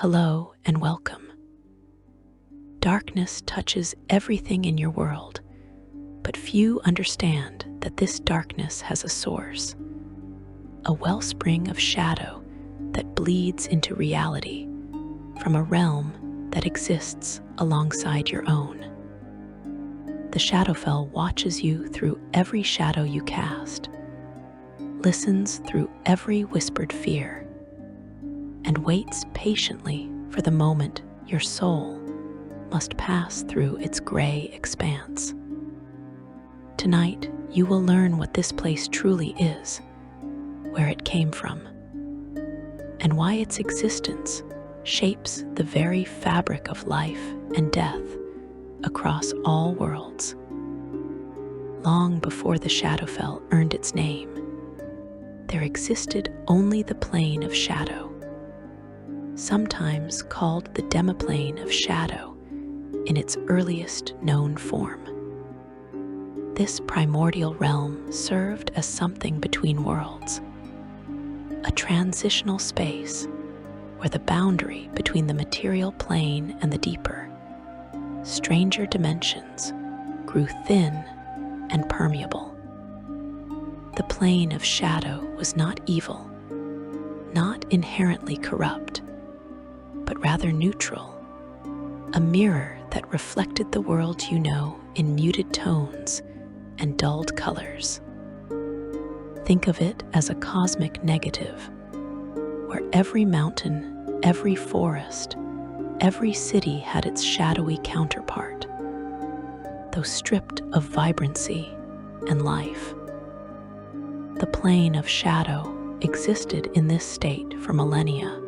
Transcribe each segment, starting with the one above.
Hello and welcome. Darkness touches everything in your world, but few understand that this darkness has a source, a wellspring of shadow that bleeds into reality from a realm that exists alongside your own. The Shadowfell watches you through every shadow you cast, listens through every whispered fear, and waits patiently for the moment your soul must pass through its gray expanse. Tonight, you will learn what this place truly is, where it came from, and why its existence shapes the very fabric of life and death across all worlds. Long before the Shadowfell earned its name, there existed only the plane of shadow, sometimes called the demiplane of shadow in its earliest known form. This primordial realm served as something between worlds, a transitional space where the boundary between the material plane and the deeper, stranger dimensions grew thin and permeable. The plane of shadow was not evil, not inherently corrupt, but rather neutral, a mirror that reflected the world you know in muted tones and dulled colors. Think of it as a cosmic negative, where every mountain, every forest, every city had its shadowy counterpart, though stripped of vibrancy and life. The plane of shadow existed in this state for millennia,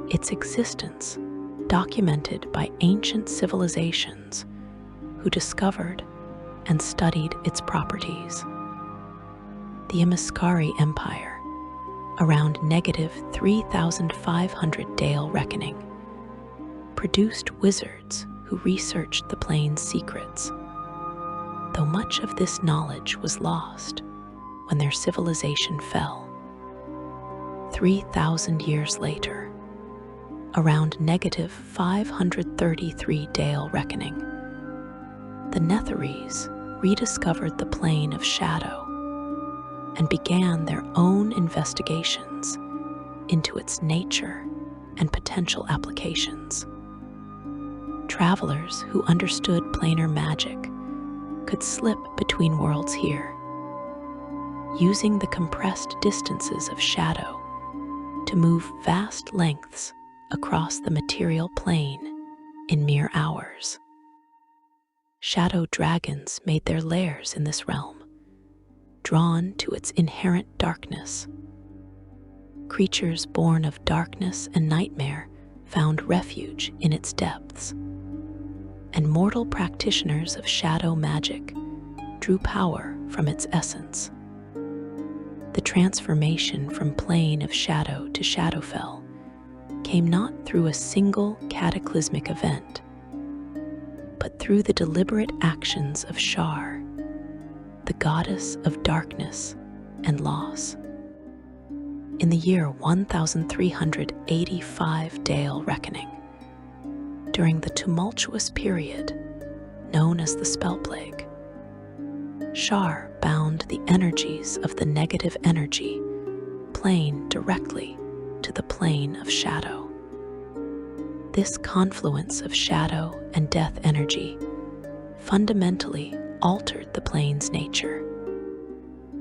its existence documented by ancient civilizations who discovered and studied its properties. The Imiskari Empire, around -3,500 Dale reckoning, produced wizards who researched the plane's secrets, though much of this knowledge was lost when their civilization fell. 3,000 years later, around -533 Dale reckoning, the Netherese rediscovered the plane of shadow and began their own investigations into its nature and potential applications. Travelers who understood planar magic could slip between worlds here, using the compressed distances of shadow to move vast lengths across the material plane in mere hours. Shadow dragons made their lairs in this realm, drawn to its inherent darkness. Creatures born of darkness and nightmare found refuge in its depths, and mortal practitioners of shadow magic drew power from its essence. The transformation from plane of shadow to Shadowfell came not through a single cataclysmic event, but through the deliberate actions of Shar, the goddess of darkness and loss. In the year 1385 Dale reckoning, during the tumultuous period known as the Spell Plague, Shar bound the energies of the negative energy plane directly to the plane of shadow. This confluence of shadow and death energy fundamentally altered the plane's nature,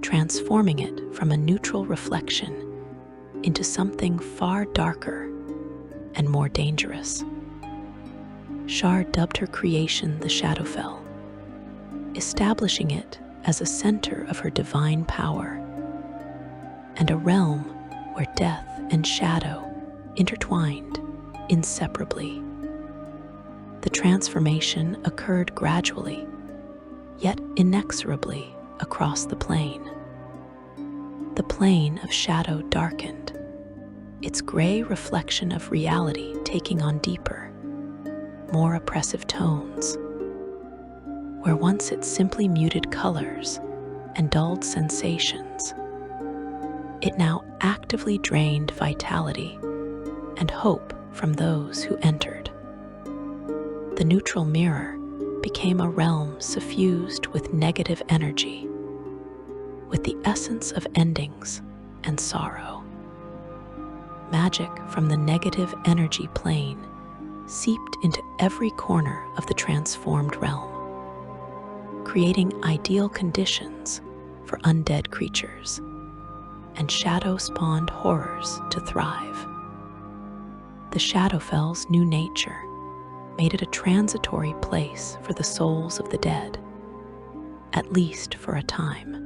transforming it from a neutral reflection into something far darker and more dangerous. Shar dubbed her creation the Shadowfell, establishing it as a center of her divine power and a realm where death and shadow intertwined inseparably. The transformation occurred gradually, yet inexorably across the plane. The plane of shadow darkened, its gray reflection of reality taking on deeper, more oppressive tones. Where once it simply muted colors and dulled sensations, it now actively drained vitality and hope from those who entered. The neutral mirror became a realm suffused with negative energy, with the essence of endings and sorrow. Magic from the negative energy plane seeped into every corner of the transformed realm, creating ideal conditions for undead creatures and shadow-spawned horrors to thrive. The Shadowfell's new nature made it a transitory place for the souls of the dead, at least for a time.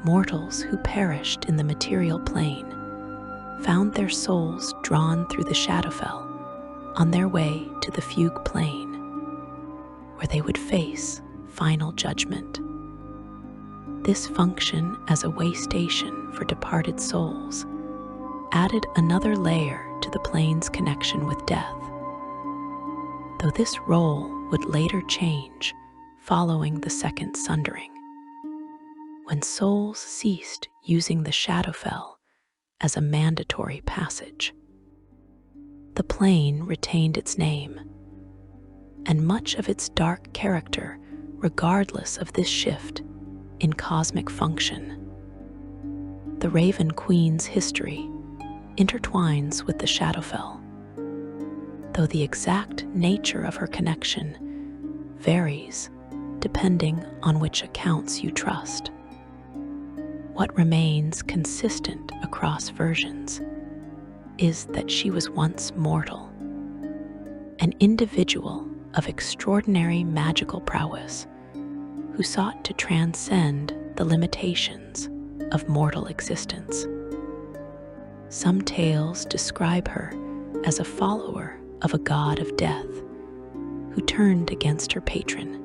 Mortals who perished in the material plane found their souls drawn through the Shadowfell on their way to the fugue plane, where they would face final judgment. This function as a way station for departed souls added another layer to the plane's connection with death, though this role would later change following the second sundering, when souls ceased using the Shadowfell as a mandatory passage. The plane retained its name and much of its dark character regardless of this shift in cosmic function. The Raven Queen's history intertwines with the Shadowfell, though the exact nature of her connection varies depending on which accounts you trust. What remains consistent across versions is that she was once mortal, an individual of extraordinary magical prowess who sought to transcend the limitations of mortal existence. Some tales describe her as a follower of a god of death who turned against her patron,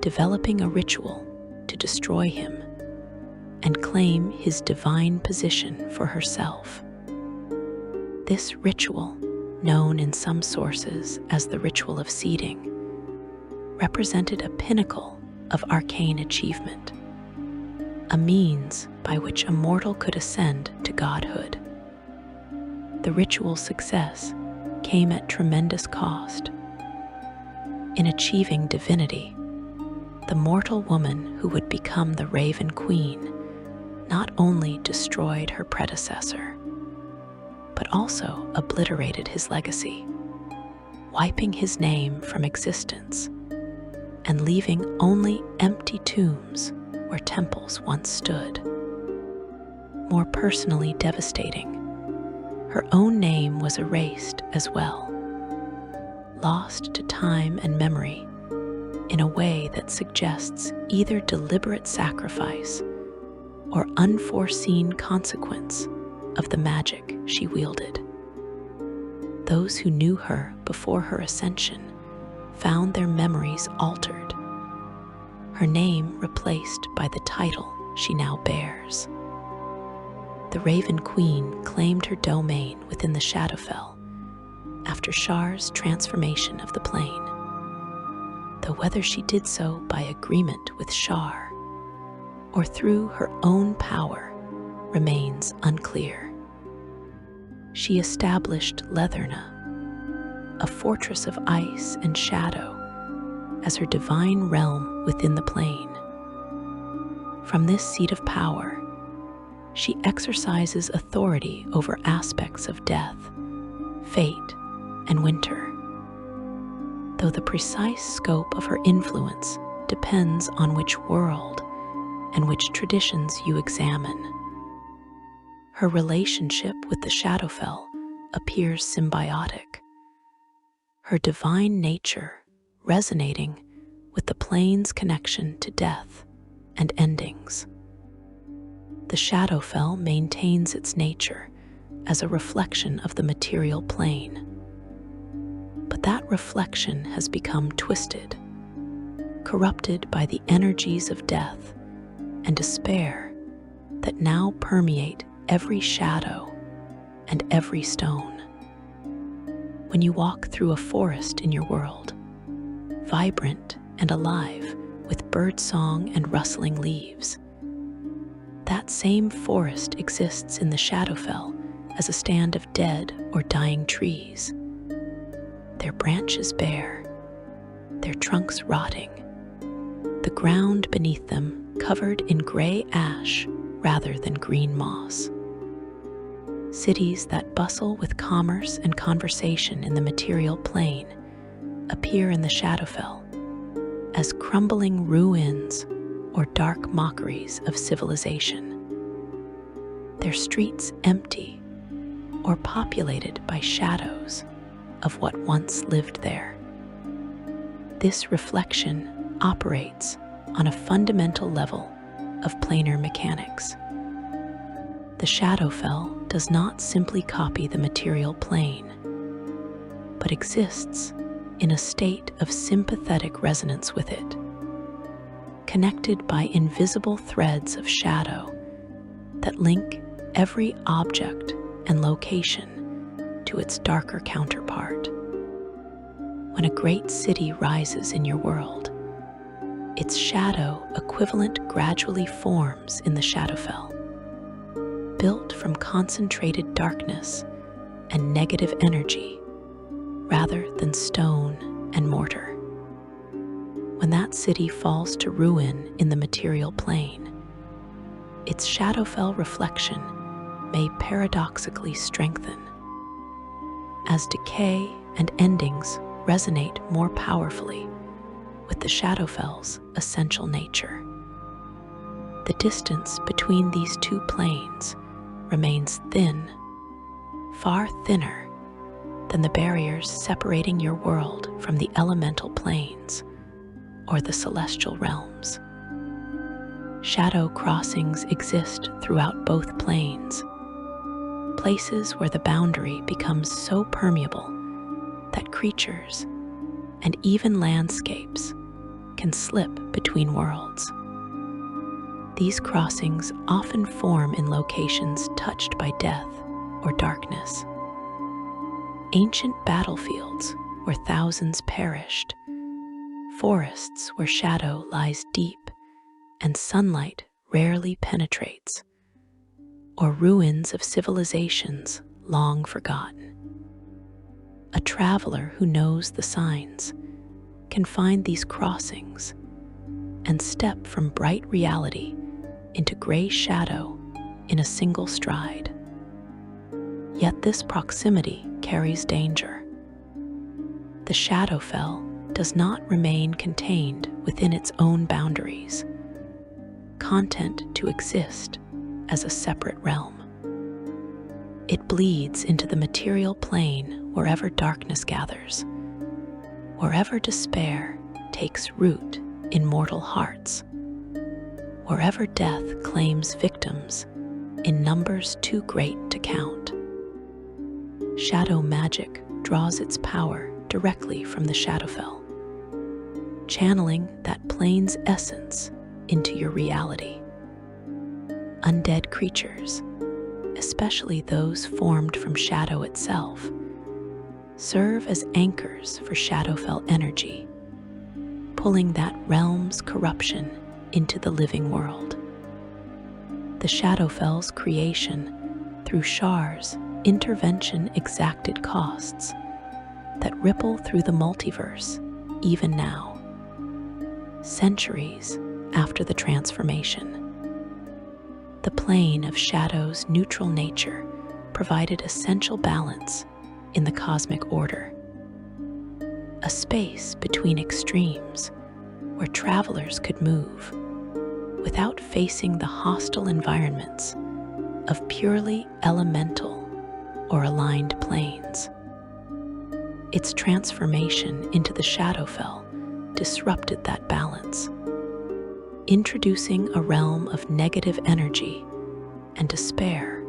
developing a ritual to destroy him and claim his divine position for herself. This ritual, known in some sources as the ritual of seeding, represented a pinnacle of arcane achievement, a means by which a mortal could ascend to godhood. The ritual's success came at tremendous cost. In achieving divinity, the mortal woman who would become the Raven Queen not only destroyed her predecessor, but also obliterated his legacy, wiping his name from existence and leaving only empty tombs where temples once stood. More personally devastating, her own name was erased as well, lost to time and memory in a way that suggests either deliberate sacrifice or unforeseen consequence of the magic she wielded. Those who knew her before her ascension found their memories altered, her name replaced by the title she now bears. The Raven Queen claimed her domain within the Shadowfell after Shar's transformation of the plane, though whether she did so by agreement with Shar or through her own power remains unclear. She established Letherna, a fortress of ice and shadow, as her divine realm within the plane. From this seat of power, she exercises authority over aspects of death, fate, and winter, though the precise scope of her influence depends on which world and which traditions you examine. Her relationship with the Shadowfell appears symbiotic, her divine nature resonating with the plane's connection to death and endings. The Shadowfell maintains its nature as a reflection of the material plane, but that reflection has become twisted, corrupted by the energies of death and despair that now permeate every shadow and every stone. When you walk through a forest in your world, vibrant and alive with birdsong and rustling leaves, that same forest exists in the Shadowfell as a stand of dead or dying trees, their branches bare, their trunks rotting, the ground beneath them covered in gray ash rather than green moss. Cities that bustle with commerce and conversation in the material plane appear in the Shadowfell as crumbling ruins or dark mockeries of civilization. Their streets empty or populated by shadows of what once lived there. This reflection operates on a fundamental level of planar mechanics. The Shadowfell does not simply copy the material plane, but exists in a state of sympathetic resonance with it, connected by invisible threads of shadow that link every object and location to its darker counterpart. When a great city rises in your world, its shadow equivalent gradually forms in the Shadowfell, built from concentrated darkness and negative energy rather than stone and mortar. When that city falls to ruin in the material plane, its Shadowfell reflection may paradoxically strengthen, as decay and endings resonate more powerfully with the Shadowfell's essential nature. The distance between these two planes remains thin, far thinner than the barriers separating your world from the elemental planes or the celestial realms. Shadow crossings exist throughout both planes, places where the boundary becomes so permeable that creatures and even landscapes can slip between worlds. These crossings often form in locations touched by death or darkness. Ancient battlefields where thousands perished, forests where shadow lies deep and sunlight rarely penetrates, or ruins of civilizations long forgotten. A traveler who knows the signs can find these crossings and step from bright reality into gray shadow in a single stride. Yet this proximity carries danger. The Shadowfell does not remain contained within its own boundaries, content to exist as a separate realm. It bleeds into the material plane wherever darkness gathers, wherever despair takes root in mortal hearts, wherever death claims victims in numbers too great to count. Shadow magic draws its power directly from the Shadowfell, channeling that plane's essence into your reality. Undead creatures, especially those formed from shadow itself, serve as anchors for Shadowfell energy, pulling that realm's corruption into the living world. The Shadowfell's creation through Shar's intervention exacted costs that ripple through the multiverse even now, centuries after the transformation. The plane of Shadow's neutral nature provided essential balance in the cosmic order, a space between extremes where travelers could move without facing the hostile environments of purely elemental or aligned planes. Its transformation into the Shadowfell disrupted that balance, introducing a realm of negative energy and despair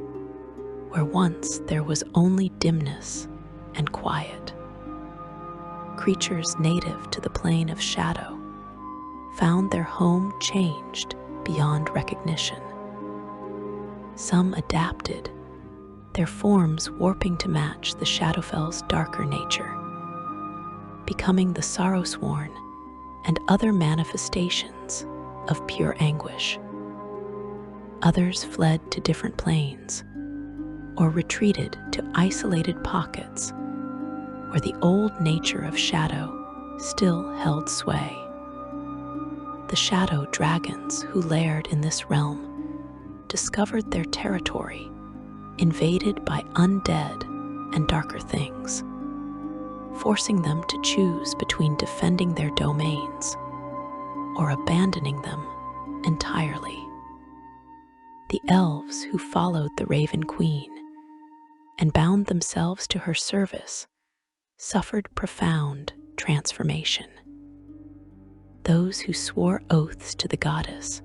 where once there was only dimness and quiet. Creatures native to the plane of shadow found their home changed beyond recognition. Some adapted, their forms warping to match the Shadowfell's darker nature, becoming the sorrow-sworn and other manifestations of pure anguish. Others fled to different planes, or retreated to isolated pockets where the old nature of shadow still held sway. The shadow dragons who laired in this realm discovered their territory invaded by undead and darker things, forcing them to choose between defending their domains or abandoning them entirely. The elves who followed the Raven Queen and bound themselves to her service suffered profound transformation. Those who swore oaths to the goddess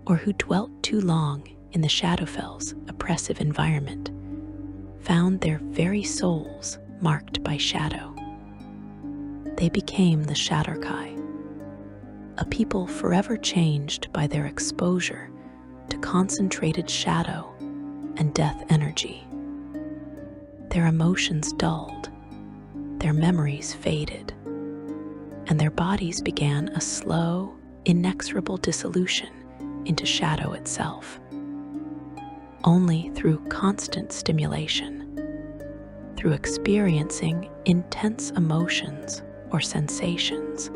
or who dwelt too long in the Shadowfell's oppressive environment found their very souls marked by shadow. They became the Shadar-kai, a people forever changed by their exposure to concentrated shadow and death energy. Their emotions dulled, their memories faded, and their bodies began a slow, inexorable dissolution into shadow itself. Only through constant stimulation, through experiencing intense emotions or sensations,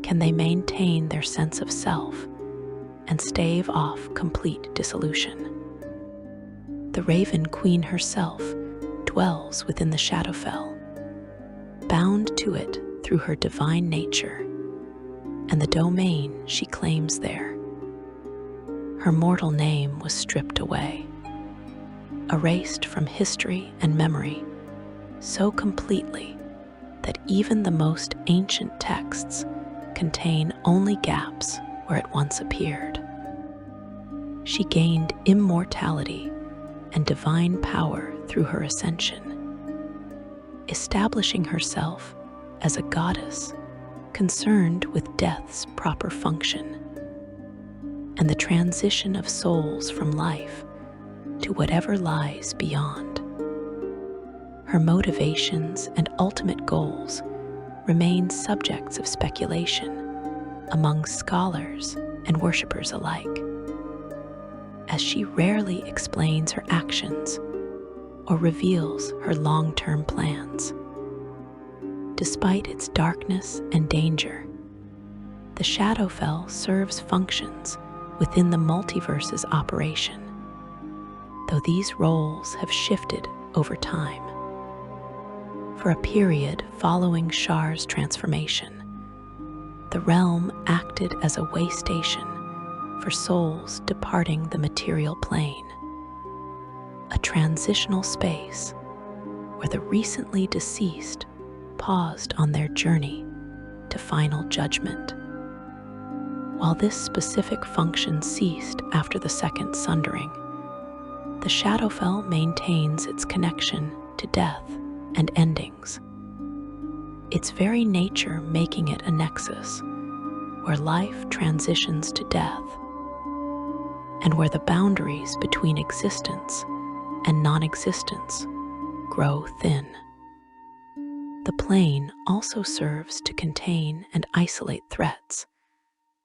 can they maintain their sense of self and stave off complete dissolution. The Raven Queen herself dwells within the Shadowfell, bound to it through her divine nature and the domain she claims there. Her mortal name was stripped away, erased from history and memory so completely that even the most ancient texts contain only gaps where it once appeared. She gained immortality and divine power through her ascension, establishing herself as a goddess concerned with death's proper function and the transition of souls from life to whatever lies beyond. Her motivations and ultimate goals remain subjects of speculation among scholars and worshippers alike, as she rarely explains her actions or reveals her long-term plans. Despite its darkness and danger, the Shadowfell serves functions within the multiverse's operation, though these roles have shifted over time. For a period following Shar's transformation, the realm acted as a way station for souls departing the material plane, a transitional space where the recently deceased paused on their journey to final judgment. While this specific function ceased after the second sundering, the Shadowfell maintains its connection to death and endings, its very nature making it a nexus where life transitions to death and where the boundaries between existence and non-existence grow thin. The plane also serves to contain and isolate threats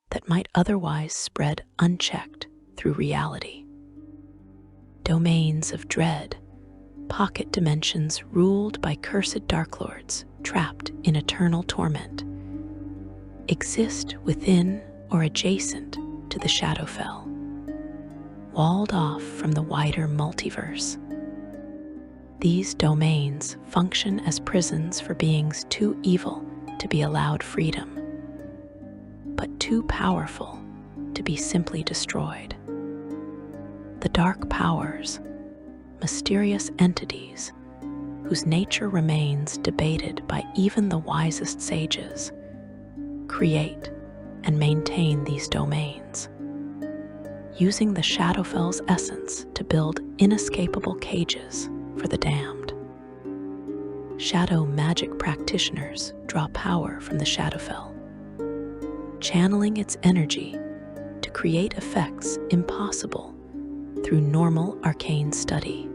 that might otherwise spread unchecked through reality. Domains of dread, pocket dimensions ruled by cursed dark lords trapped in eternal torment, exist within or adjacent to the Shadowfell, walled off from the wider multiverse. These domains function as prisons for beings too evil to be allowed freedom, but too powerful to be simply destroyed. The dark powers, mysterious entities whose nature remains debated by even the wisest sages, create and maintain these domains, using the Shadowfell's essence to build inescapable cages for the damned. Shadow magic practitioners draw power from the Shadowfell, channeling its energy to create effects impossible through normal arcane study.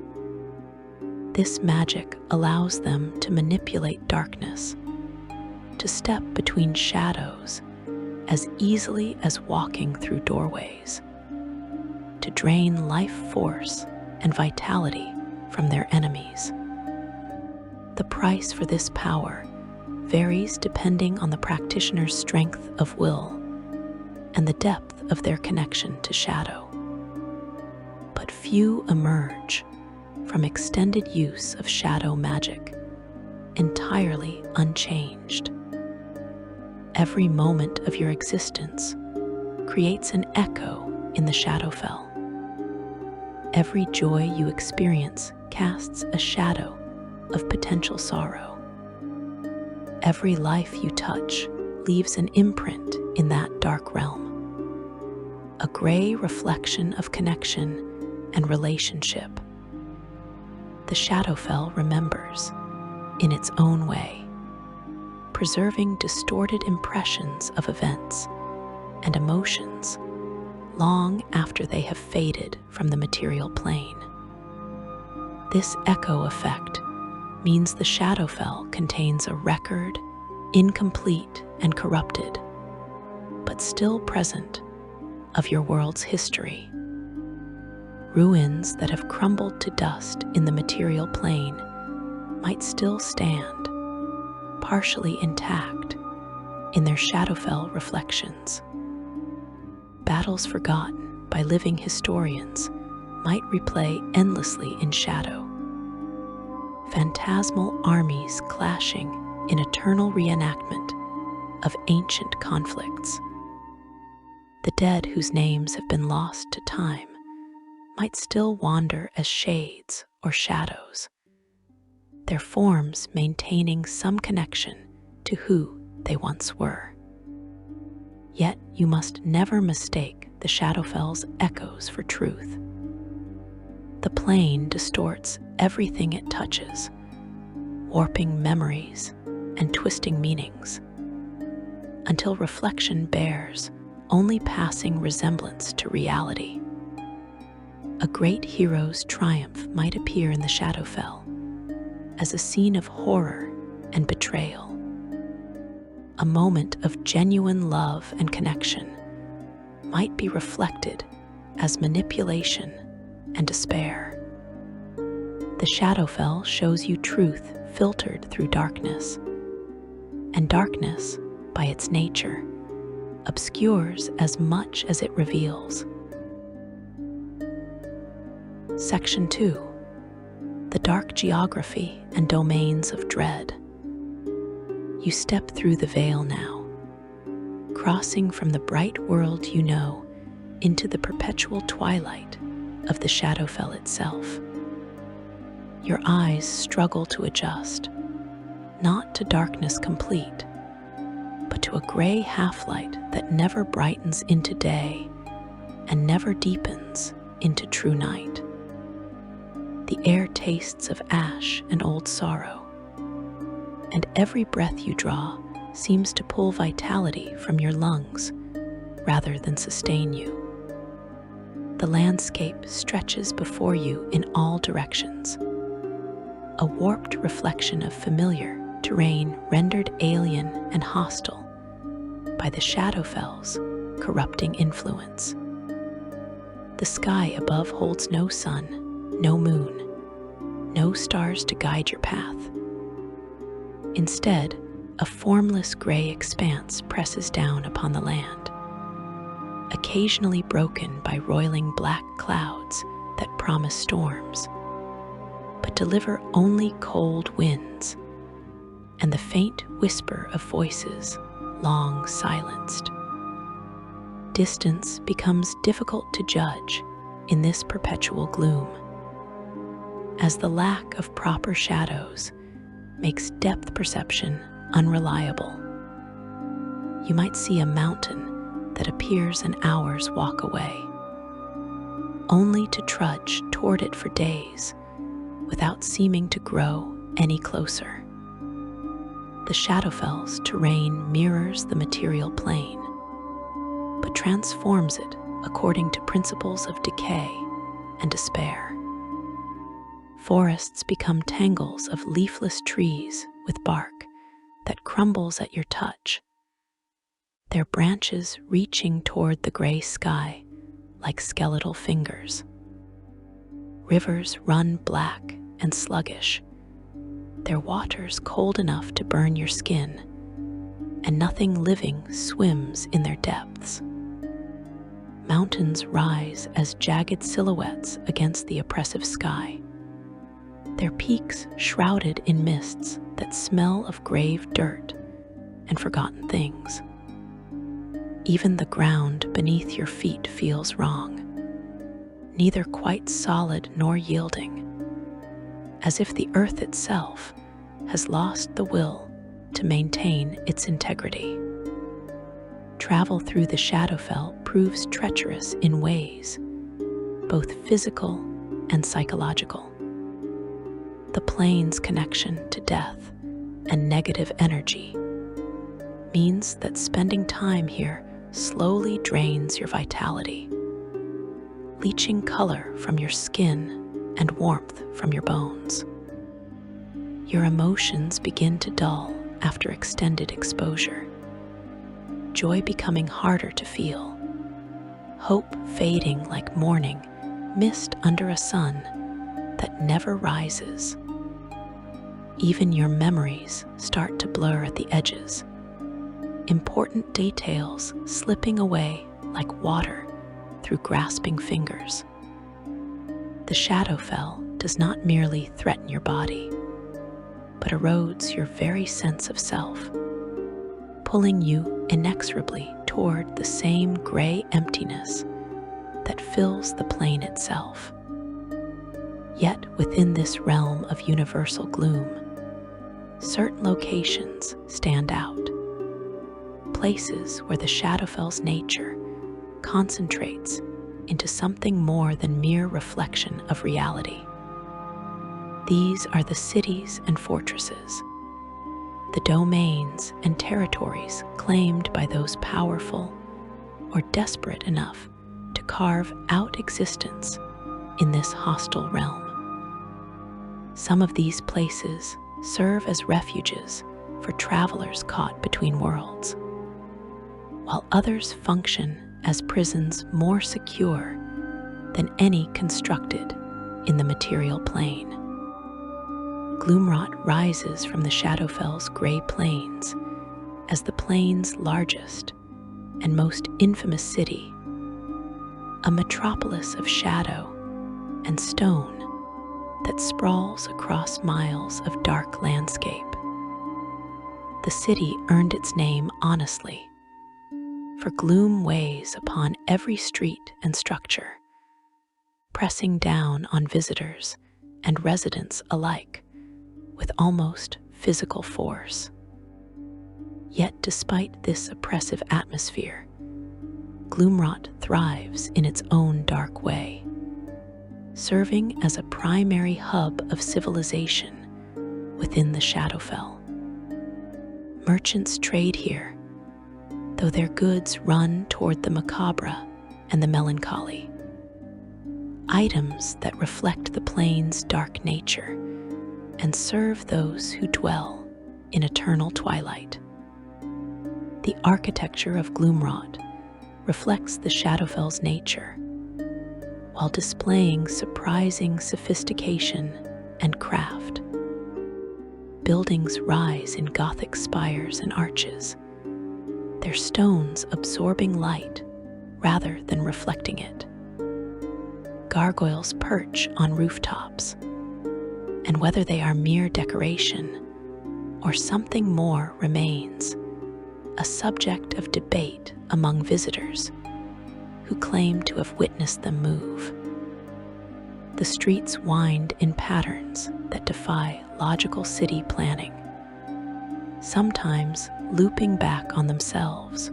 This magic allows them to manipulate darkness, to step between shadows as easily as walking through doorways, to drain life force and vitality from their enemies. The price for this power varies depending on the practitioner's strength of will and the depth of their connection to shadow. But few emerge from extended use of shadow magic entirely unchanged. Every moment of your existence creates an echo in the Shadowfell. Every joy you experience casts a shadow of potential sorrow. Every life you touch leaves an imprint in that dark realm, a gray reflection of connection and relationship. The Shadowfell remembers in its own way, preserving distorted impressions of events and emotions long after they have faded from the material plane. This echo effect means the Shadowfell contains a record, incomplete and corrupted, but still present, of your world's history. Ruins that have crumbled to dust in the material plane might still stand, partially intact, in their Shadowfell reflections. Battles forgotten by living historians might replay endlessly in shadow. Phantasmal armies clashing in eternal reenactment of ancient conflicts. The dead whose names have been lost to time might still wander as shades or shadows, their forms maintaining some connection to who they once were. Yet you must never mistake the Shadowfell's echoes for truth. The plane distorts everything it touches, warping memories and twisting meanings, until reflection bears only passing resemblance to reality. A great hero's triumph might appear in the Shadowfell as a scene of horror and betrayal. A moment of genuine love and connection might be reflected as manipulation and despair. The Shadowfell shows you truth filtered through darkness, and darkness, by its nature, obscures as much as it reveals. Section 2. The Dark Geography and Domains of Dread. You step through the veil now, crossing from the bright world you know into the perpetual twilight of the Shadowfell itself. Your eyes struggle to adjust, not to darkness complete, but to a gray half-light that never brightens into day and never deepens into true night. The air tastes of ash and old sorrow, and every breath you draw seems to pull vitality from your lungs rather than sustain you. The landscape stretches before you in all directions, a warped reflection of familiar terrain rendered alien and hostile by the Shadowfell's corrupting influence. The sky above holds no sun, no moon, no stars to guide your path. Instead, a formless gray expanse presses down upon the land, occasionally broken by roiling black clouds that promise storms, but deliver only cold winds and the faint whisper of voices long silenced. Distance becomes difficult to judge in this perpetual gloom, as the lack of proper shadows makes depth perception unreliable. You might see a mountain that appears an hour's walk away, only to trudge toward it for days without seeming to grow any closer. The Shadowfell's terrain mirrors the material plane, but transforms it according to principles of decay and despair. Forests become tangles of leafless trees with bark that crumbles at your touch, their branches reaching toward the gray sky like skeletal fingers. Rivers run black and sluggish, their waters cold enough to burn your skin, and nothing living swims in their depths. Mountains rise as jagged silhouettes against the oppressive sky, their peaks shrouded in mists that smell of grave dirt and forgotten things. Even the ground beneath your feet feels wrong, neither quite solid nor yielding, as if the earth itself has lost the will to maintain its integrity. Travel through the Shadowfell proves treacherous in ways, both physical and psychological. The plane's connection to death and negative energy means that spending time here slowly drains your vitality, leaching color from your skin and warmth from your bones. Your emotions begin to dull after extended exposure, joy becoming harder to feel, hope fading like morning mist under a sun that never rises. Even your memories start to blur at the edges, important details slipping away like water through grasping fingers. The Shadowfell does not merely threaten your body, but erodes your very sense of self, pulling you inexorably toward the same gray emptiness that fills the plane itself. Yet within this realm of universal gloom, certain locations stand out, places where the Shadowfell's nature concentrates into something more than mere reflection of reality. These are the cities and fortresses, the domains and territories claimed by those powerful or desperate enough to carve out existence in this hostile realm. Some of these places serve as refuges for travelers caught between worlds, while others function as prisons more secure than any constructed in the material plane. Gloomrot rises from the Shadowfell's gray plains as the plane's largest and most infamous city, a metropolis of shadow and stone that sprawls across miles of dark landscape. The city earned its name honestly, for gloom weighs upon every street and structure, pressing down on visitors and residents alike with almost physical force. Yet despite this oppressive atmosphere, Gloomrot thrives in its own dark way, serving as a primary hub of civilization within the Shadowfell. Merchants trade here, though their goods run toward the macabre and the melancholy, items that reflect the plane's dark nature and serve those who dwell in eternal twilight. The architecture of Gloomrot reflects the Shadowfell's nature, while displaying surprising sophistication and craft. Buildings rise in Gothic spires and arches, their stones absorbing light rather than reflecting it. Gargoyles perch on rooftops, and whether they are mere decoration or something more remains a subject of debate among visitors who claim to have witnessed them move. The streets wind in patterns that defy logical city planning, sometimes looping back on themselves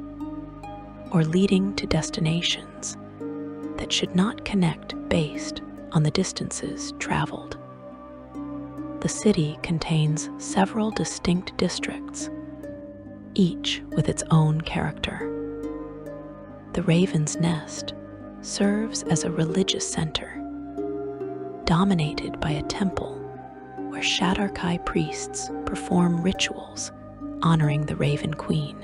or leading to destinations that should not connect based on the distances traveled. The city contains several distinct districts, each with its own character. The Raven's Nest serves as a religious center, dominated by a temple where Shadar-kai priests perform rituals honoring the Raven Queen.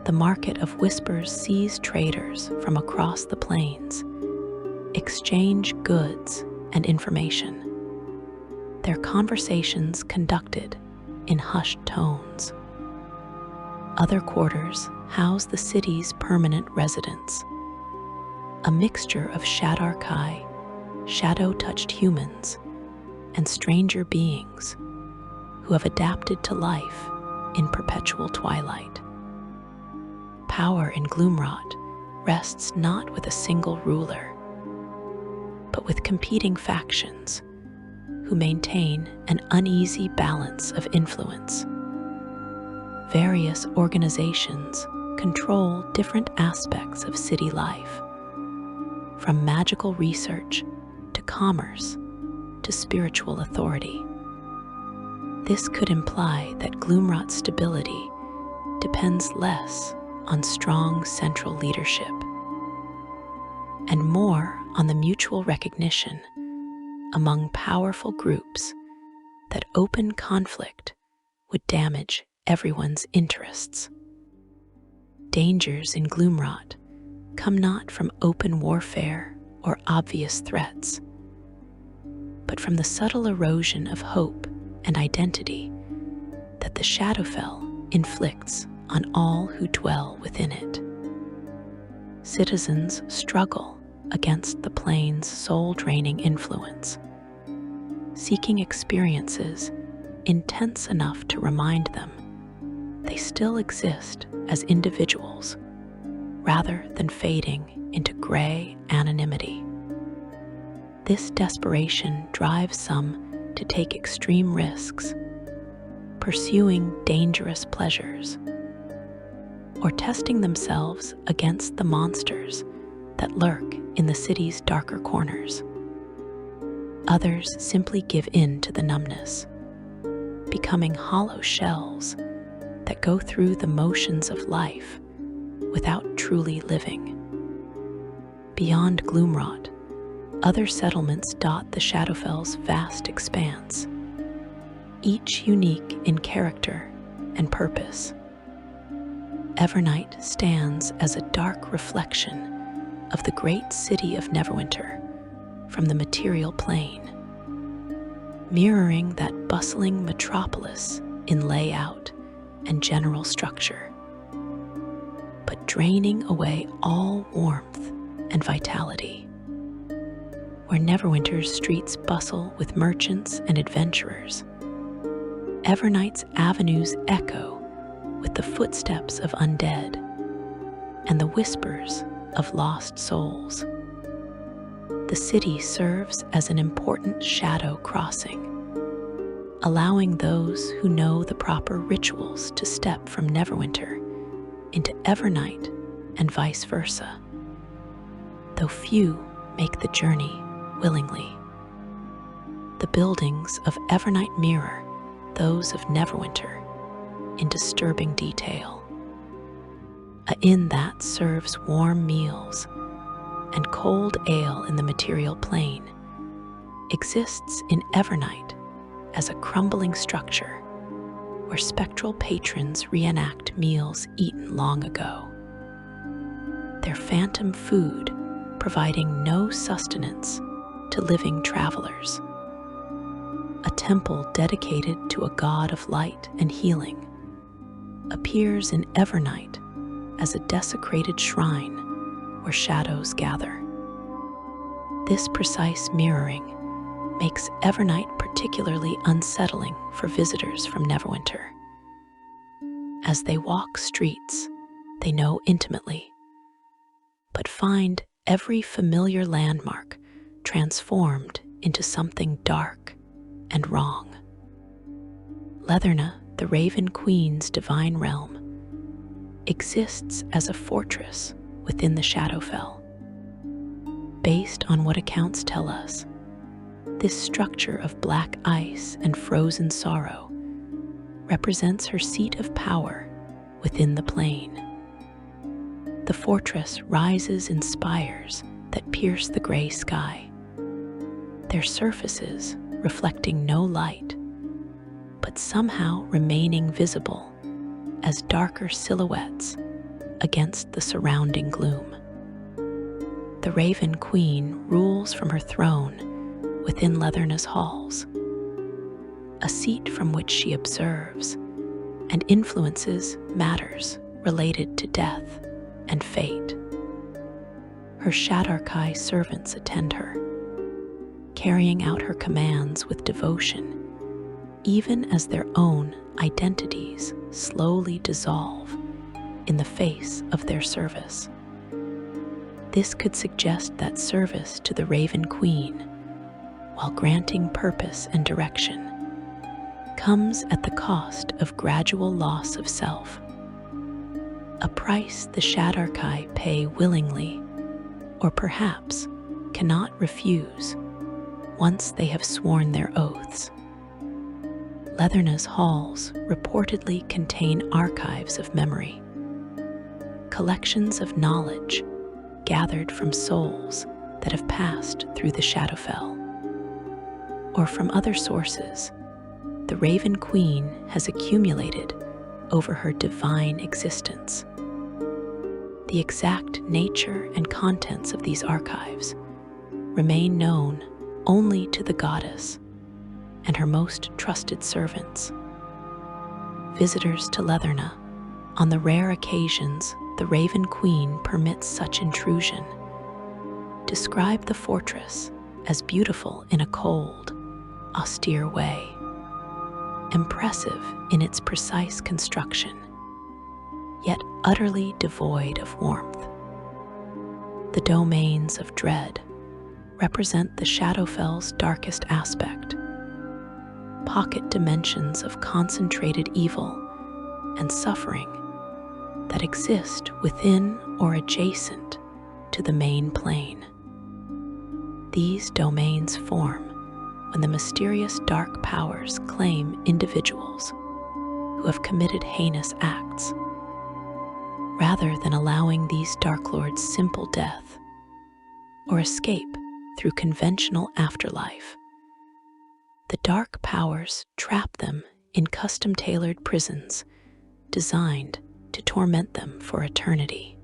The Market of Whispers sees traders from across the plains, exchange goods and information, their conversations conducted in hushed tones. Other quarters house the city's permanent residents, a mixture of Shadar-kai, shadow-touched humans, and stranger beings who have adapted to life in perpetual twilight. Power in Gloomrot rests not with a single ruler, but with competing factions who maintain an uneasy balance of influence. Various organizations control different aspects of city life, from magical research to commerce to spiritual authority. This could imply that Gloomrot's stability depends less on strong central leadership and more on the mutual recognition among powerful groups that open conflict would damage everyone's interests. Dangers in Gloomrot come not from open warfare or obvious threats, but from the subtle erosion of hope and identity that the Shadowfell inflicts on all who dwell within it. Citizens struggle against the plane's soul-draining influence, seeking experiences intense enough to remind them they still exist as individuals rather than fading into gray anonymity. This desperation drives some to take extreme risks, pursuing dangerous pleasures, or testing themselves against the monsters that lurk in the city's darker corners. Others simply give in to the numbness, becoming hollow shells that go through the motions of life without truly living. Beyond Gloomrot, other settlements dot the Shadowfell's vast expanse, each unique in character and purpose. Evernight stands as a dark reflection of the great city of Neverwinter from the material plane, mirroring that bustling metropolis in layout and general structure, but draining away all warmth and vitality. Where Neverwinter's streets bustle with merchants and adventurers, Evernight's avenues echo with the footsteps of undead and the whispers of lost souls. The city serves as an important shadow crossing, allowing those who know the proper rituals to step from Neverwinter into Evernight and vice versa, though few make the journey willingly. The buildings of Evernight mirror those of Neverwinter in disturbing detail. A inn that serves warm meals and cold ale in the material plane exists in Evernight as a crumbling structure where spectral patrons reenact meals eaten long ago, their phantom food providing no sustenance to living travelers. A temple dedicated to a god of light and healing appears in Evernight as a desecrated shrine where shadows gather. This precise mirroring makes Evernight particularly unsettling for visitors from Neverwinter. As they walk streets they know intimately, but find every familiar landmark transformed into something dark and wrong. Leatherna, the Raven Queen's divine realm, exists as a fortress within the Shadowfell. Based on what accounts tell us, this structure of black ice and frozen sorrow represents her seat of power within the plane. The fortress rises in spires that pierce the gray sky, their surfaces reflecting no light, but somehow remaining visible as darker silhouettes against the surrounding gloom. The Raven Queen rules from her throne within Leatherna's halls, a seat from which she observes and influences matters related to death and fate. Her Shadar-kai servants attend her, carrying out her commands with devotion, even as their own identities slowly dissolve in the face of their service. This could suggest that service to the Raven Queen, while granting purpose and direction, comes at the cost of gradual loss of self, a price the Shadar-kai pay willingly, or perhaps cannot refuse once they have sworn their oaths. Leatherna's halls reportedly contain archives of memory, collections of knowledge gathered from souls that have passed through the Shadowfell. Or from other sources, the Raven Queen has accumulated over her divine existence. The exact nature and contents of these archives remain known only to the goddess and her most trusted servants. Visitors to Leatherna, on the rare occasions the Raven Queen permits such intrusion, describe the fortress as beautiful in a cold, austere way, impressive in its precise construction, yet utterly devoid of warmth. The domains of dread represent the Shadowfell's darkest aspect, pocket dimensions of concentrated evil and suffering that exist within or adjacent to the main plane. These domains form when the mysterious dark powers claim individuals who have committed heinous acts, rather than allowing these Dark Lords simple death or escape through conventional afterlife. The dark powers trap them in custom-tailored prisons designed to torment them for eternity.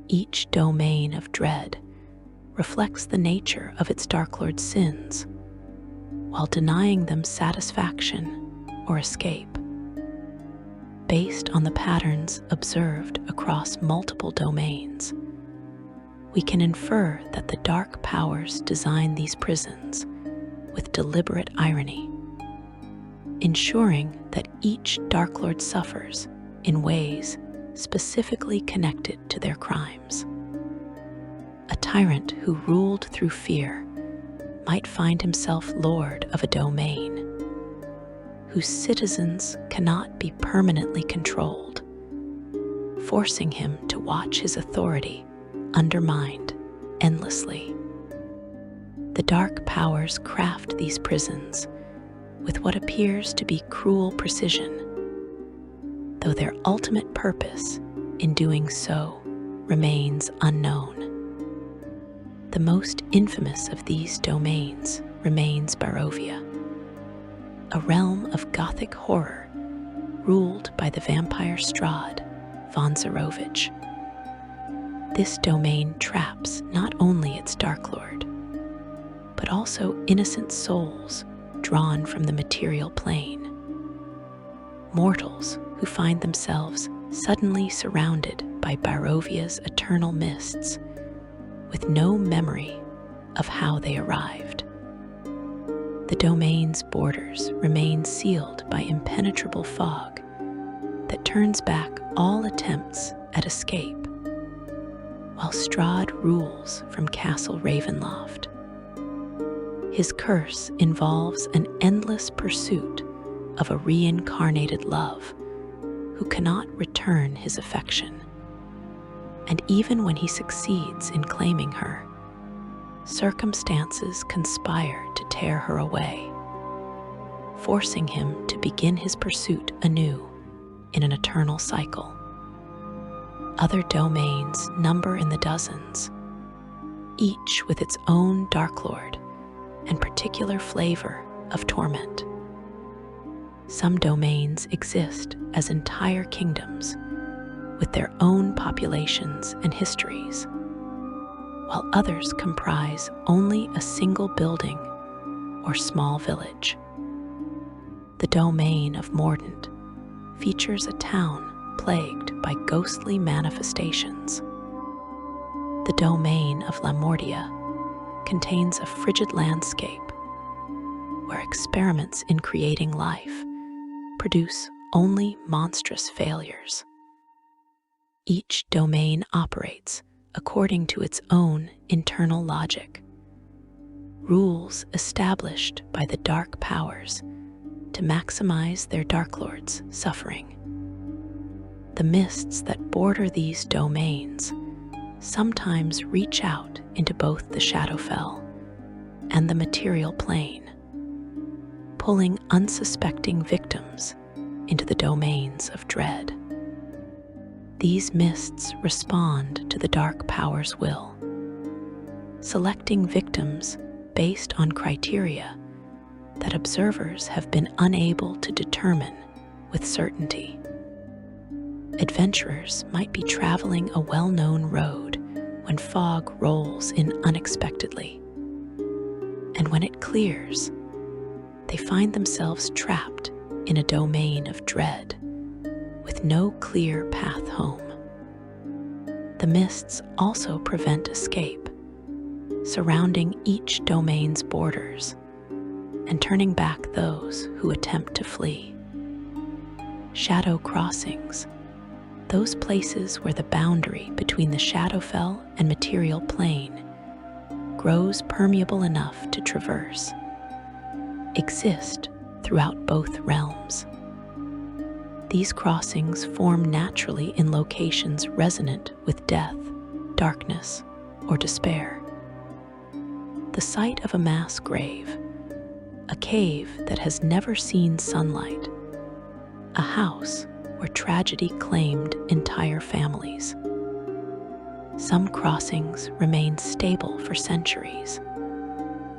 Each domain of dread reflects the nature of its Dark Lord's sins, while denying them satisfaction or escape. Based on the patterns observed across multiple domains, we can infer that the dark powers design these prisons with deliberate irony, ensuring that each Dark Lord suffers in ways specifically connected to their crimes. A tyrant who ruled through fear might find himself lord of a domain whose citizens cannot be permanently controlled, forcing him to watch his authority undermined endlessly. The dark powers craft these prisons with what appears to be cruel precision, though their ultimate purpose in doing so remains unknown. The most infamous of these domains remains Barovia, a realm of Gothic horror ruled by the vampire Strahd von Zarovich. This domain traps not only its Dark Lord, but also innocent souls drawn from the material plane. Mortals who find themselves suddenly surrounded by Barovia's eternal mists, with no memory of how they arrived. The domain's borders remain sealed by impenetrable fog that turns back all attempts at escape, while Strahd rules from Castle Ravenloft. His curse involves an endless pursuit of a reincarnated love who cannot return his affection. And even when he succeeds in claiming her, circumstances conspire to tear her away, forcing him to begin his pursuit anew in an eternal cycle. Other domains number in the dozens, each with its own Dark Lord and particular flavor of torment. Some domains exist as entire kingdoms with their own populations and histories, while others comprise only a single building or small village. The domain of Mordant features a town plagued by ghostly manifestations. The domain of Lamordia contains a frigid landscape where experiments in creating life produce only monstrous failures. Each domain operates according to its own internal logic, rules established by the dark powers to maximize their Dark Lord's suffering. The mists that border these domains sometimes reach out into both the Shadowfell and the material plane, pulling unsuspecting victims into the domains of dread. These mists respond to the dark power's will, selecting victims based on criteria that observers have been unable to determine with certainty. Adventurers might be traveling a well-known road when fog rolls in unexpectedly, and when it clears, they find themselves trapped in a domain of dread with no clear path home. The mists also prevent escape, surrounding each domain's borders and turning back those who attempt to flee. Shadow crossings, those places where the boundary between the Shadowfell and material plane grows permeable enough to traverse, exist throughout both realms. These crossings form naturally in locations resonant with death, darkness, or despair. The site of a mass grave, a cave that has never seen sunlight, a house where tragedy claimed entire families. Some crossings remain stable for centuries,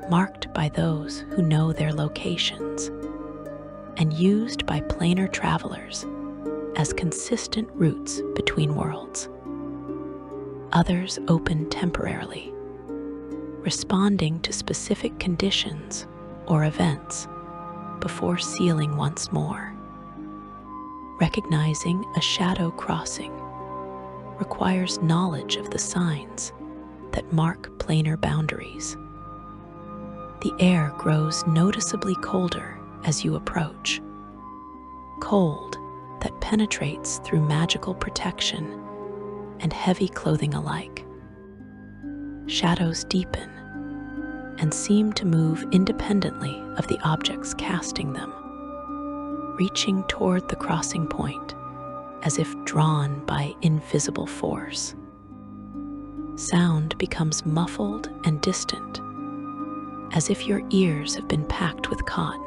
marked by those who know their locations, and used by planar travelers as consistent routes between worlds. Others open temporarily, responding to specific conditions or events before sealing once more. Recognizing a shadow crossing requires knowledge of the signs that mark planar boundaries. The air grows noticeably colder as you approach, cold that penetrates through magical protection and heavy clothing alike. Shadows deepen and seem to move independently of the objects casting them, reaching toward the crossing point as if drawn by invisible force. Sound becomes muffled and distant, as if your ears have been packed with cotton,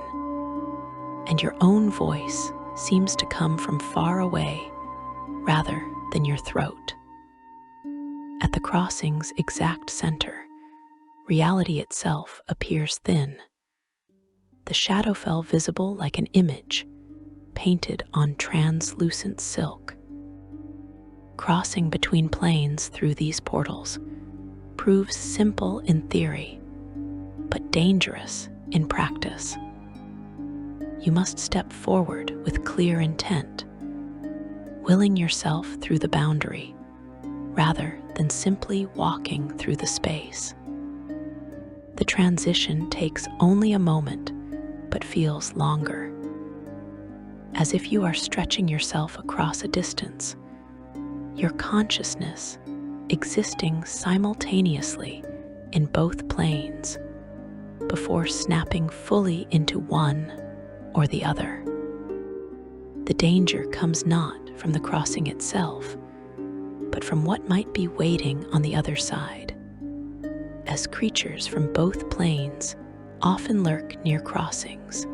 and your own voice seems to come from far away rather than your throat. At the crossing's exact center, reality itself appears thin, the Shadowfell visible like an image painted on translucent silk. Crossing between planes through these portals proves simple in theory, but dangerous in practice. You must step forward with clear intent, willing yourself through the boundary rather than simply walking through the space. The transition takes only a moment, but feels longer, as if you are stretching yourself across a distance, your consciousness existing simultaneously in both planes before snapping fully into one or the other. The danger comes not from the crossing itself, but from what might be waiting on the other side, as creatures from both planes often lurk near crossings,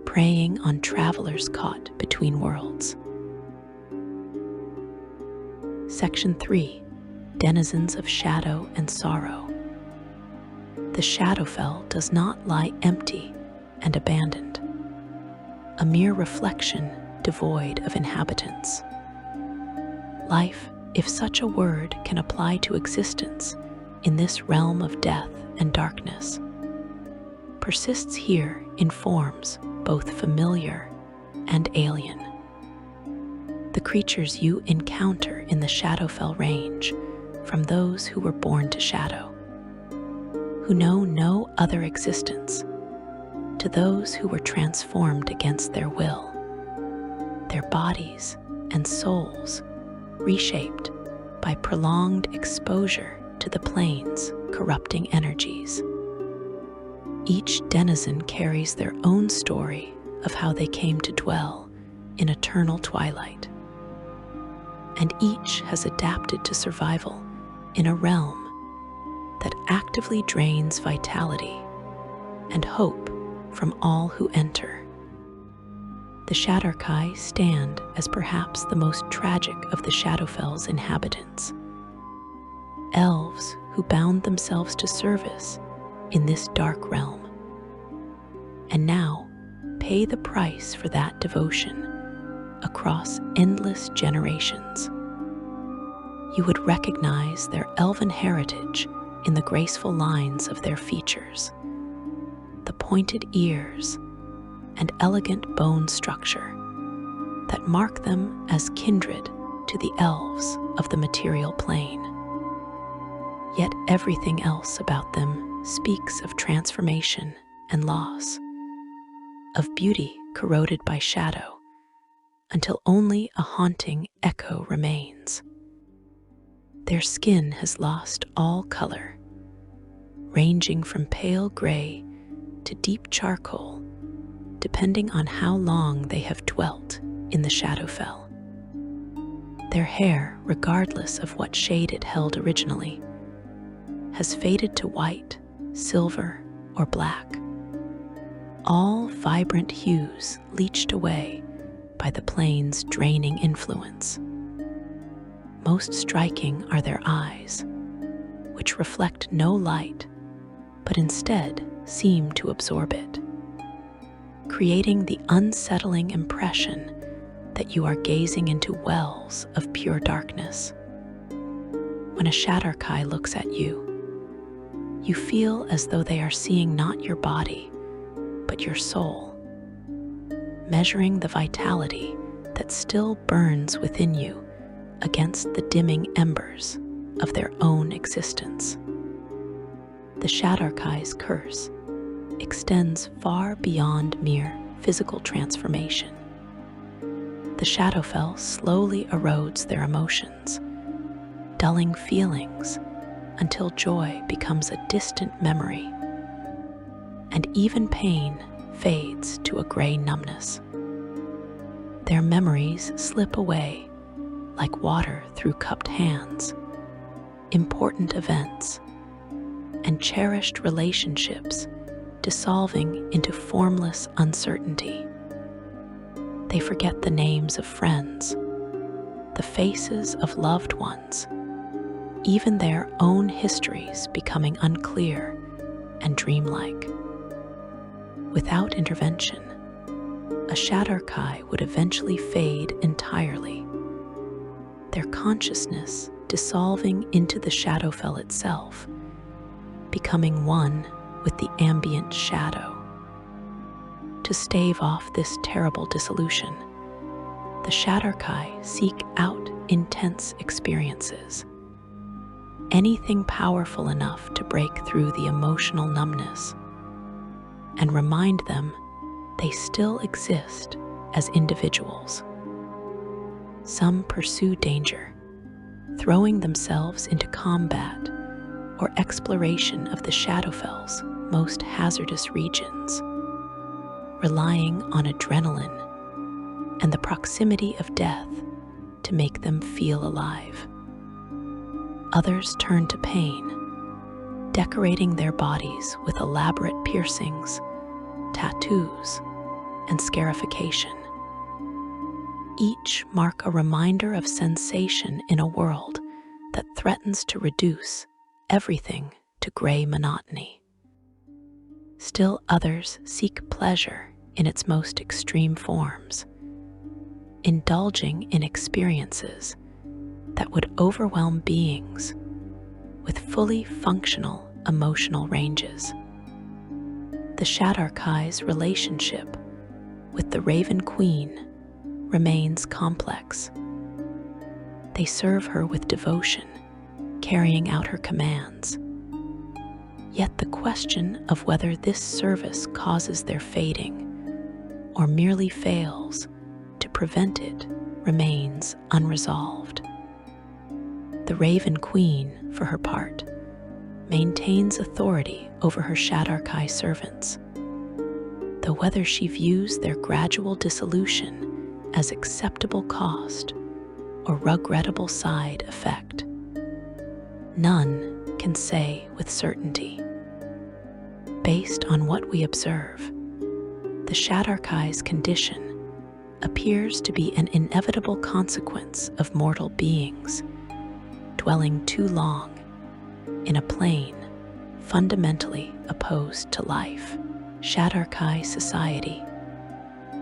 preying on travelers caught between worlds. Section 3. Denizens of Shadow and Sorrow. The Shadowfell does not lie empty and abandoned, a mere reflection devoid of inhabitants. Life, if such a word can apply to existence, in this realm of death and darkness, persists here in forms both familiar and alien. The creatures you encounter in the Shadowfell range from those who were born to shadow, who know no other existence, to those who were transformed against their will, their bodies and souls reshaped by prolonged exposure to the plane's corrupting energies. Each denizen carries their own story of how they came to dwell in eternal twilight, and each has adapted to survival in a realm that actively drains vitality and hope from all who enter. The Shadar-kai stand as perhaps the most tragic of the Shadowfell's inhabitants, elves who bound themselves to service in this dark realm, and now pay the price for that devotion across endless generations. You would recognize their elven heritage in the graceful lines of their features, the pointed ears and elegant bone structure that mark them as kindred to the elves of the material plane. Yet everything else about them speaks of transformation and loss, of beauty corroded by shadow, until only a haunting echo remains. Their skin has lost all color, ranging from pale gray to deep charcoal, depending on how long they have dwelt in the Shadowfell. Their hair, regardless of what shade it held originally, has faded to white, silver, or black, all vibrant hues leached away by the plane's draining influence. Most striking are their eyes, which reflect no light, but instead seem to absorb it, creating the unsettling impression that you are gazing into wells of pure darkness. When a Shadar-kai looks at you, you feel as though they are seeing not your body, but your soul, measuring the vitality that still burns within you against the dimming embers of their own existence. The Shadar-kai's curse extends far beyond mere physical transformation. The Shadowfell slowly erodes their emotions, dulling feelings until joy becomes a distant memory, and even pain fades to a gray numbness. Their memories slip away like water through cupped hands, important events, and cherished relationships dissolving into formless uncertainty. They forget the names of friends, the faces of loved ones, even their own histories becoming unclear and dreamlike. Without intervention, a Shadar-kai would eventually fade entirely, their consciousness dissolving into the Shadowfell itself, becoming one with the ambient shadow. To stave off this terrible dissolution, the Shadar-kai seek out intense experiences, anything powerful enough to break through the emotional numbness and remind them they still exist as individuals. Some pursue danger, throwing themselves into combat or exploration of the Shadowfell's most hazardous regions, relying on adrenaline and the proximity of death to make them feel alive. Others turn to pain, decorating their bodies with elaborate piercings, tattoos, and scarification. Each mark a reminder of sensation in a world that threatens to reduce everything to gray monotony. Still others seek pleasure in its most extreme forms, indulging in experiences that would overwhelm beings with fully functional emotional ranges. The Shadar-kai's relationship with the Raven Queen remains complex. They serve her with devotion, carrying out her commands. Yet the question of whether this service causes their fading or merely fails to prevent it remains unresolved. The Raven Queen, for her part, maintains authority over her Shadar-kai servants, though whether she views their gradual dissolution as acceptable cost or regrettable side effect, none can say with certainty. Based on what we observe, the Shadar-kai's condition appears to be an inevitable consequence of mortal beings dwelling too long in a plane fundamentally opposed to life. Shadar-kai society,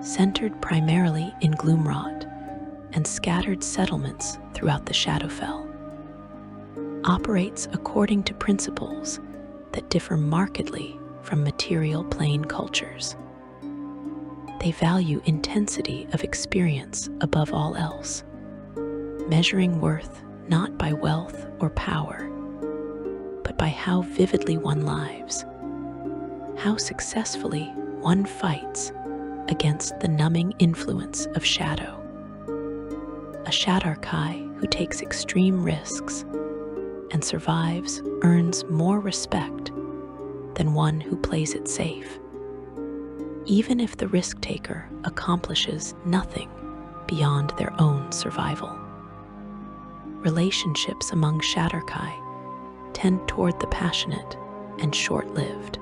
centered primarily in Gloomrot and scattered settlements throughout the Shadowfell, operates according to principles that differ markedly from material plane cultures. They value intensity of experience above all else, measuring worth not by wealth or power, but by how vividly one lives, how successfully one fights against the numbing influence of shadow. A Shadar-kai who takes extreme risks and survives earns more respect than one who plays it safe, even if the risk-taker accomplishes nothing beyond their own survival. Relationships among Shadar-kai tend toward the passionate and short-lived,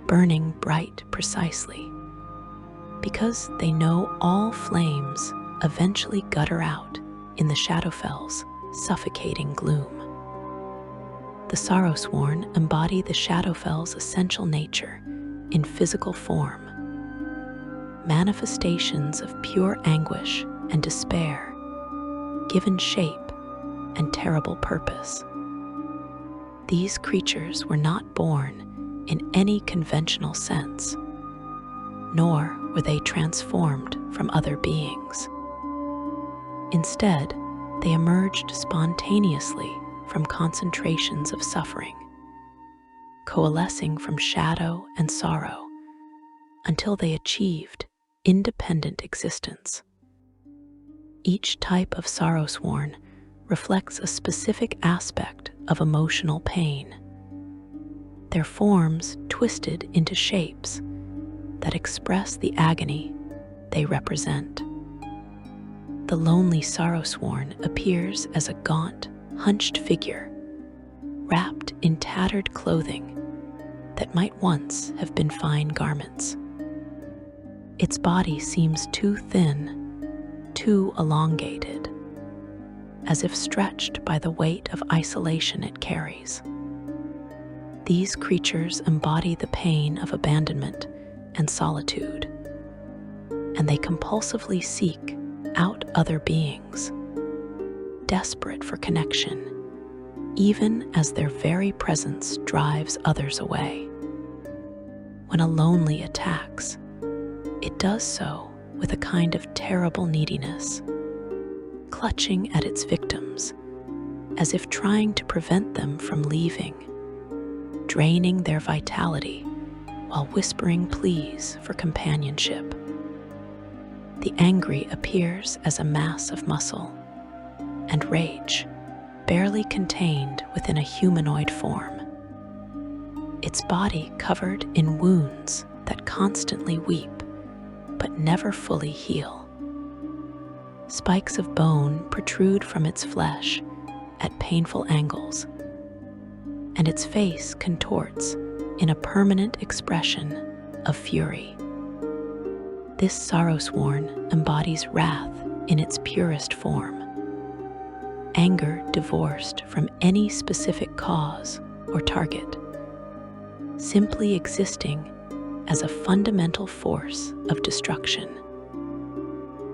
burning bright precisely because they know all flames eventually gutter out in the Shadowfell's suffocating gloom. The Sorrowsworn embody the Shadowfell's essential nature in physical form, manifestations of pure anguish and despair, given shape and terrible purpose. These creatures were not born in any conventional sense, nor were they transformed from other beings. Instead, they emerged spontaneously from concentrations of suffering, coalescing from shadow and sorrow until they achieved independent existence. Each type of Sorrowsworn reflects a specific aspect of emotional pain, their forms twisted into shapes that express the agony they represent. The lonely Sorrowsworn appears as a gaunt, hunched figure, wrapped in tattered clothing that might once have been fine garments. Its body seems too thin, too elongated, as if stretched by the weight of isolation it carries. These creatures embody the pain of abandonment and solitude, and they compulsively seek out other beings, desperate for connection, even as their very presence drives others away. When a lonely attacks, it does so with a kind of terrible neediness, clutching at its victims, as if trying to prevent them from leaving, draining their vitality while whispering pleas for companionship. The angry appears as a mass of muscle and rage, barely contained within a humanoid form. Its body covered in wounds that constantly weep but never fully heal. Spikes of bone protrude from its flesh at painful angles, and its face contorts in a permanent expression of fury. This Sorrowsworn embodies wrath in its purest form, anger divorced from any specific cause or target, simply existing as a fundamental force of destruction.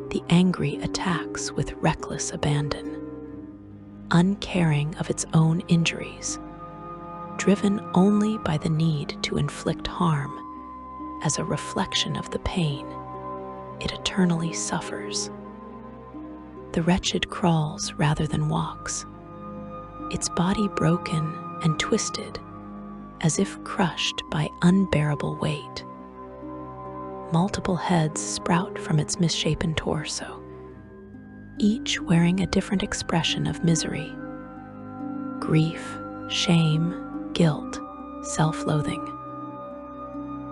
The angry attacks with reckless abandon, uncaring of its own injuries, driven only by the need to inflict harm as a reflection of the pain it eternally suffers. The wretched crawls rather than walks, its body broken and twisted as if crushed by unbearable weight. Multiple heads sprout from its misshapen torso, each wearing a different expression of misery: grief, shame, guilt, self-loathing.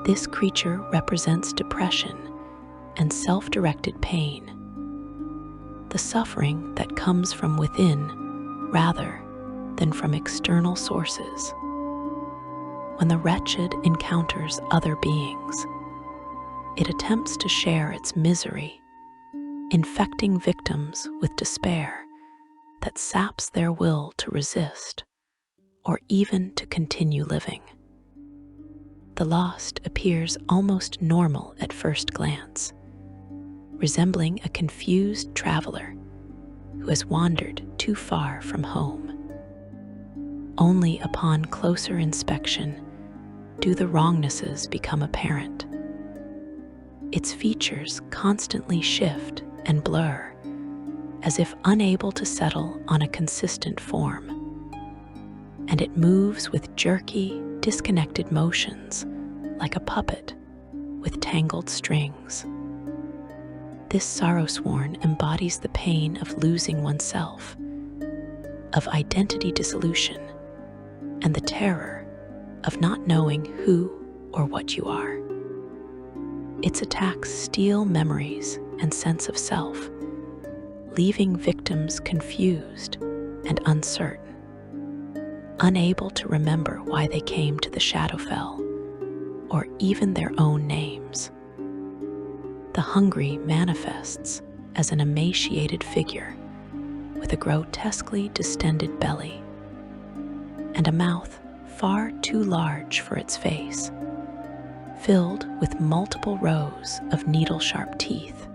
This creature represents depression and self-directed pain, the suffering that comes from within rather than from external sources. When the wretched encounters other beings, it attempts to share its misery, infecting victims with despair that saps their will to resist or even to continue living. The lost appears almost normal at first glance, resembling a confused traveler who has wandered too far from home. Only upon closer inspection do the wrongnesses become apparent. Its features constantly shift and blur, as if unable to settle on a consistent form, and it moves with jerky, disconnected motions like a puppet with tangled strings. This sorrow-sworn embodies the pain of losing oneself, of identity dissolution, and the terror of not knowing who or what you are. Its attacks steal memories and sense of self, leaving victims confused and uncertain, unable to remember why they came to the Shadowfell or even their own names. The hungry manifests as an emaciated figure with a grotesquely distended belly and a mouth far too large for its face, filled with multiple rows of needle-sharp teeth.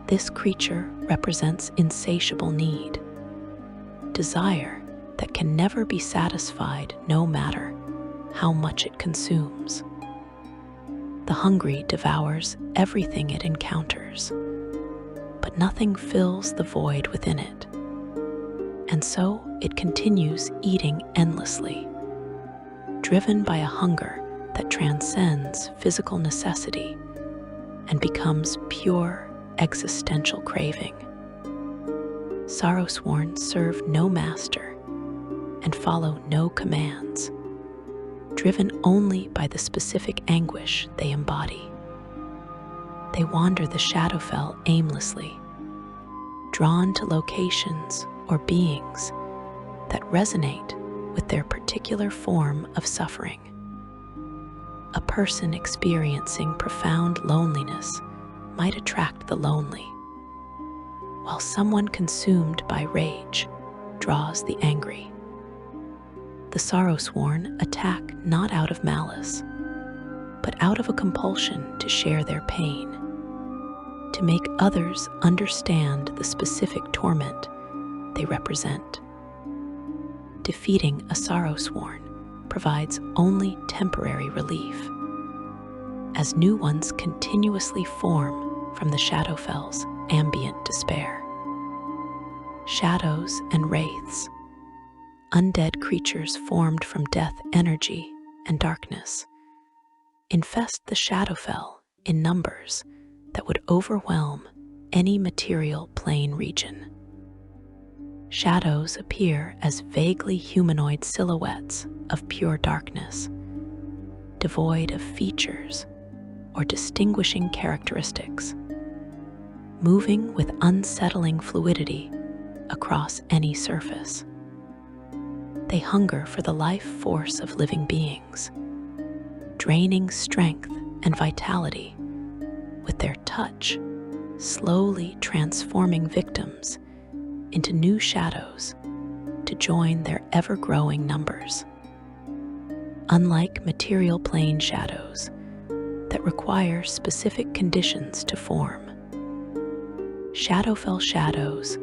This creature represents insatiable need, desire that can never be satisfied no matter how much it consumes. The hungry devours everything it encounters, but nothing fills the void within it. And so it continues eating endlessly, driven by a hunger that transcends physical necessity and becomes pure existential craving. Sorrow-sworn serve no master and follow no commands, driven only by the specific anguish they embody. They wander the Shadowfell aimlessly, drawn to locations or beings that resonate with their particular form of suffering. A person experiencing profound loneliness might attract the lonely, while someone consumed by rage draws the angry. The sorrow-sworn attack not out of malice, but out of a compulsion to share their pain, to make others understand the specific torment they represent. Defeating a sorrow-sworn provides only temporary relief, as new ones continuously form from the Shadowfell's ambient despair. Shadows and wraiths, undead creatures formed from death energy and darkness, infest the Shadowfell in numbers that would overwhelm any material plane region. Shadows appear as vaguely humanoid silhouettes of pure darkness, devoid of features or distinguishing characteristics, moving with unsettling fluidity across any surface. They hunger for the life force of living beings, draining strength and vitality with their touch, slowly transforming victims into new shadows to join their ever-growing numbers. Unlike material plane shadows that require specific conditions to form, Shadowfell shadows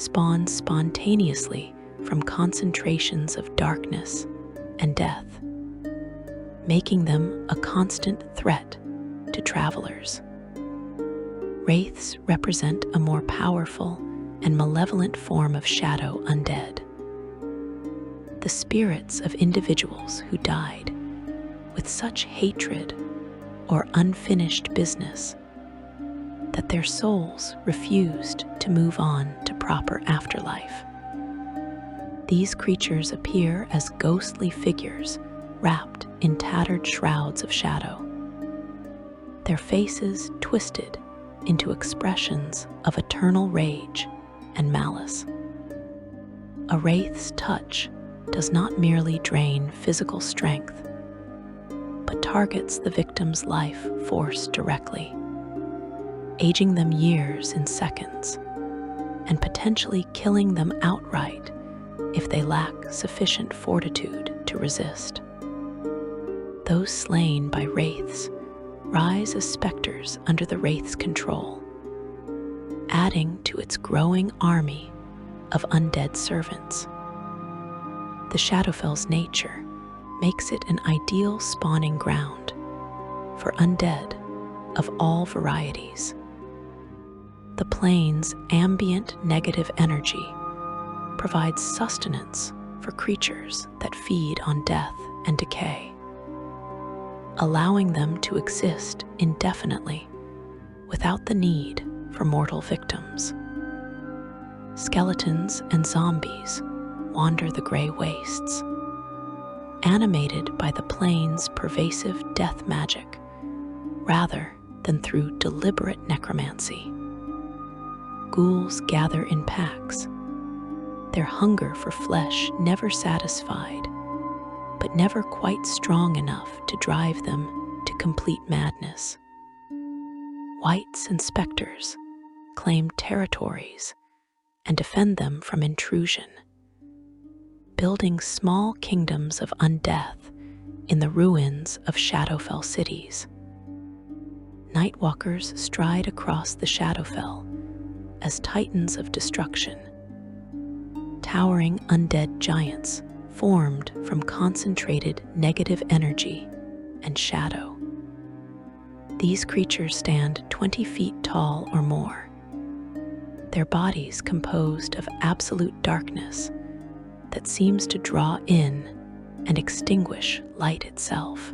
spawn spontaneously from concentrations of darkness and death, making them a constant threat to travelers. Wraiths represent a more powerful and malevolent form of shadow undead. The spirits of individuals who died with such hatred or unfinished business that their souls refused to move on to proper afterlife. These creatures appear as ghostly figures wrapped in tattered shrouds of shadow, their faces twisted into expressions of eternal rage and malice. A wraith's touch does not merely drain physical strength, but targets the victim's life force directly, aging them years in seconds, and potentially killing them outright if they lack sufficient fortitude to resist. Those slain by wraiths rise as specters under the wraith's control, adding to its growing army of undead servants. The Shadowfell's nature makes it an ideal spawning ground for undead of all varieties. The plane's ambient negative energy provides sustenance for creatures that feed on death and decay, allowing them to exist indefinitely without the need for mortal victims. Skeletons and zombies wander the gray wastes, animated by the plane's pervasive death magic rather than through deliberate necromancy. Ghouls gather in packs, their hunger for flesh never satisfied, but never quite strong enough to drive them to complete madness. Wights and specters claim territories and defend them from intrusion, building small kingdoms of undeath in the ruins of Shadowfell cities. Nightwalkers stride across the Shadowfell as titans of destruction, towering undead giants formed from concentrated negative energy and shadow. These creatures stand 20 feet tall or more, their bodies composed of absolute darkness that seems to draw in and extinguish light itself.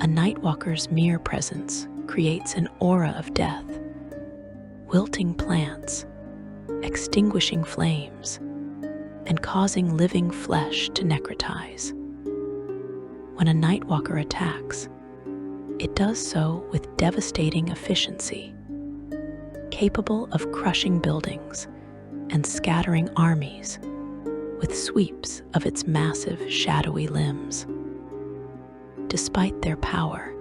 A Nightwalker's mere presence creates an aura of death, wilting plants, extinguishing flames, and causing living flesh to necrotize. When a Nightwalker attacks, it does so with devastating efficiency, capable of crushing buildings and scattering armies with sweeps of its massive shadowy limbs. Despite their power,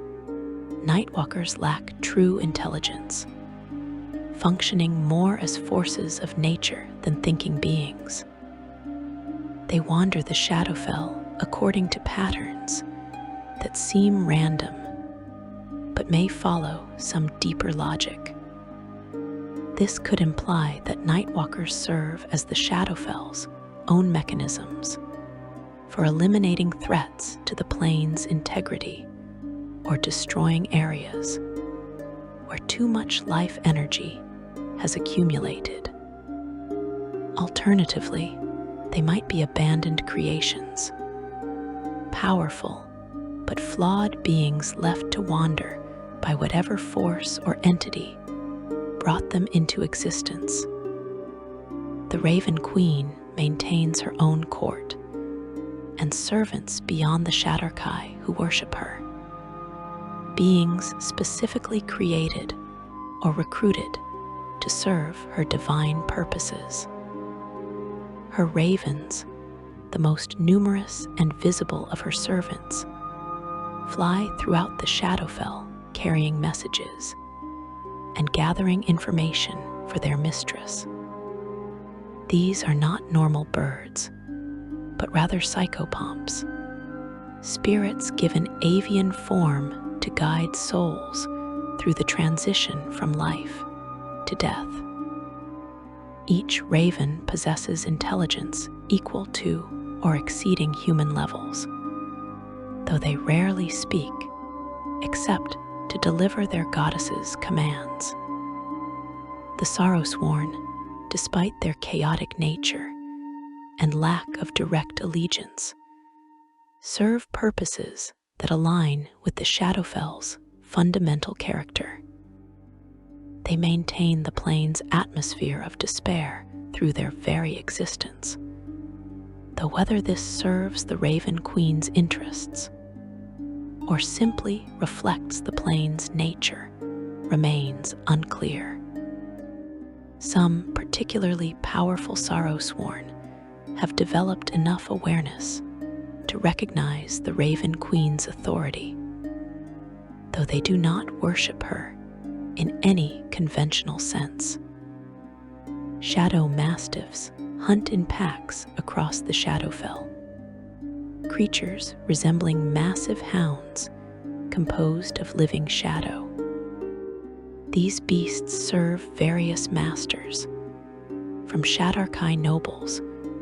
Nightwalkers lack true intelligence, functioning more as forces of nature than thinking beings. They wander the Shadowfell according to patterns that seem random, but may follow some deeper logic. This could imply that Nightwalkers serve as the Shadowfell's own mechanisms for eliminating threats to the plane's integrity or destroying areas where too much life energy has accumulated. Alternatively, they might be abandoned creations, powerful but flawed beings left to wander by whatever force or entity brought them into existence. The Raven Queen maintains her own court, and servants beyond the Shadar-kai who worship her, beings specifically created or recruited to serve her divine purposes. Her ravens, the most numerous and visible of her servants, fly throughout the Shadowfell carrying messages and gathering information for their mistress. These are not normal birds, but rather psychopomps, spirits given avian form to guide souls through the transition from life to death. Each raven possesses intelligence equal to or exceeding human levels, though they rarely speak except to deliver their goddess's commands. The Sorrowsworn, despite their chaotic nature and lack of direct allegiance, serve purposes that align with the Shadowfell's fundamental character. They maintain the plane's atmosphere of despair through their very existence, though whether this serves the Raven Queen's interests or simply reflects the plane's nature remains unclear. Some particularly powerful Sorrowsworn have developed enough awareness to recognize the Raven Queen's authority, though they do not worship her in any conventional sense. Shadow Mastiffs hunt in packs across the Shadowfell, creatures resembling massive hounds composed of living shadow. These beasts serve various masters, from Shadar-kai nobles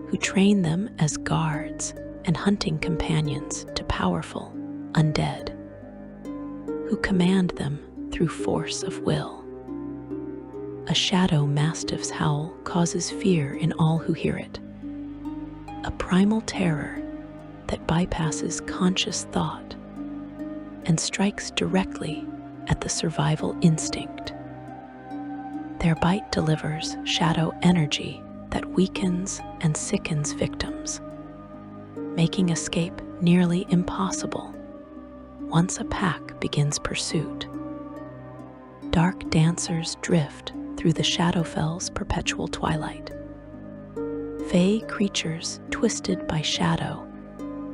who train them as guards and hunting companions to powerful undead who command them through force of will. A shadow mastiff's howl causes fear in all who hear it, a primal terror that bypasses conscious thought and strikes directly at the survival instinct. Their bite delivers shadow energy that weakens and sickens victims, making escape nearly impossible once a pack begins pursuit. Dark dancers drift through the Shadowfell's perpetual twilight, fey creatures twisted by shadow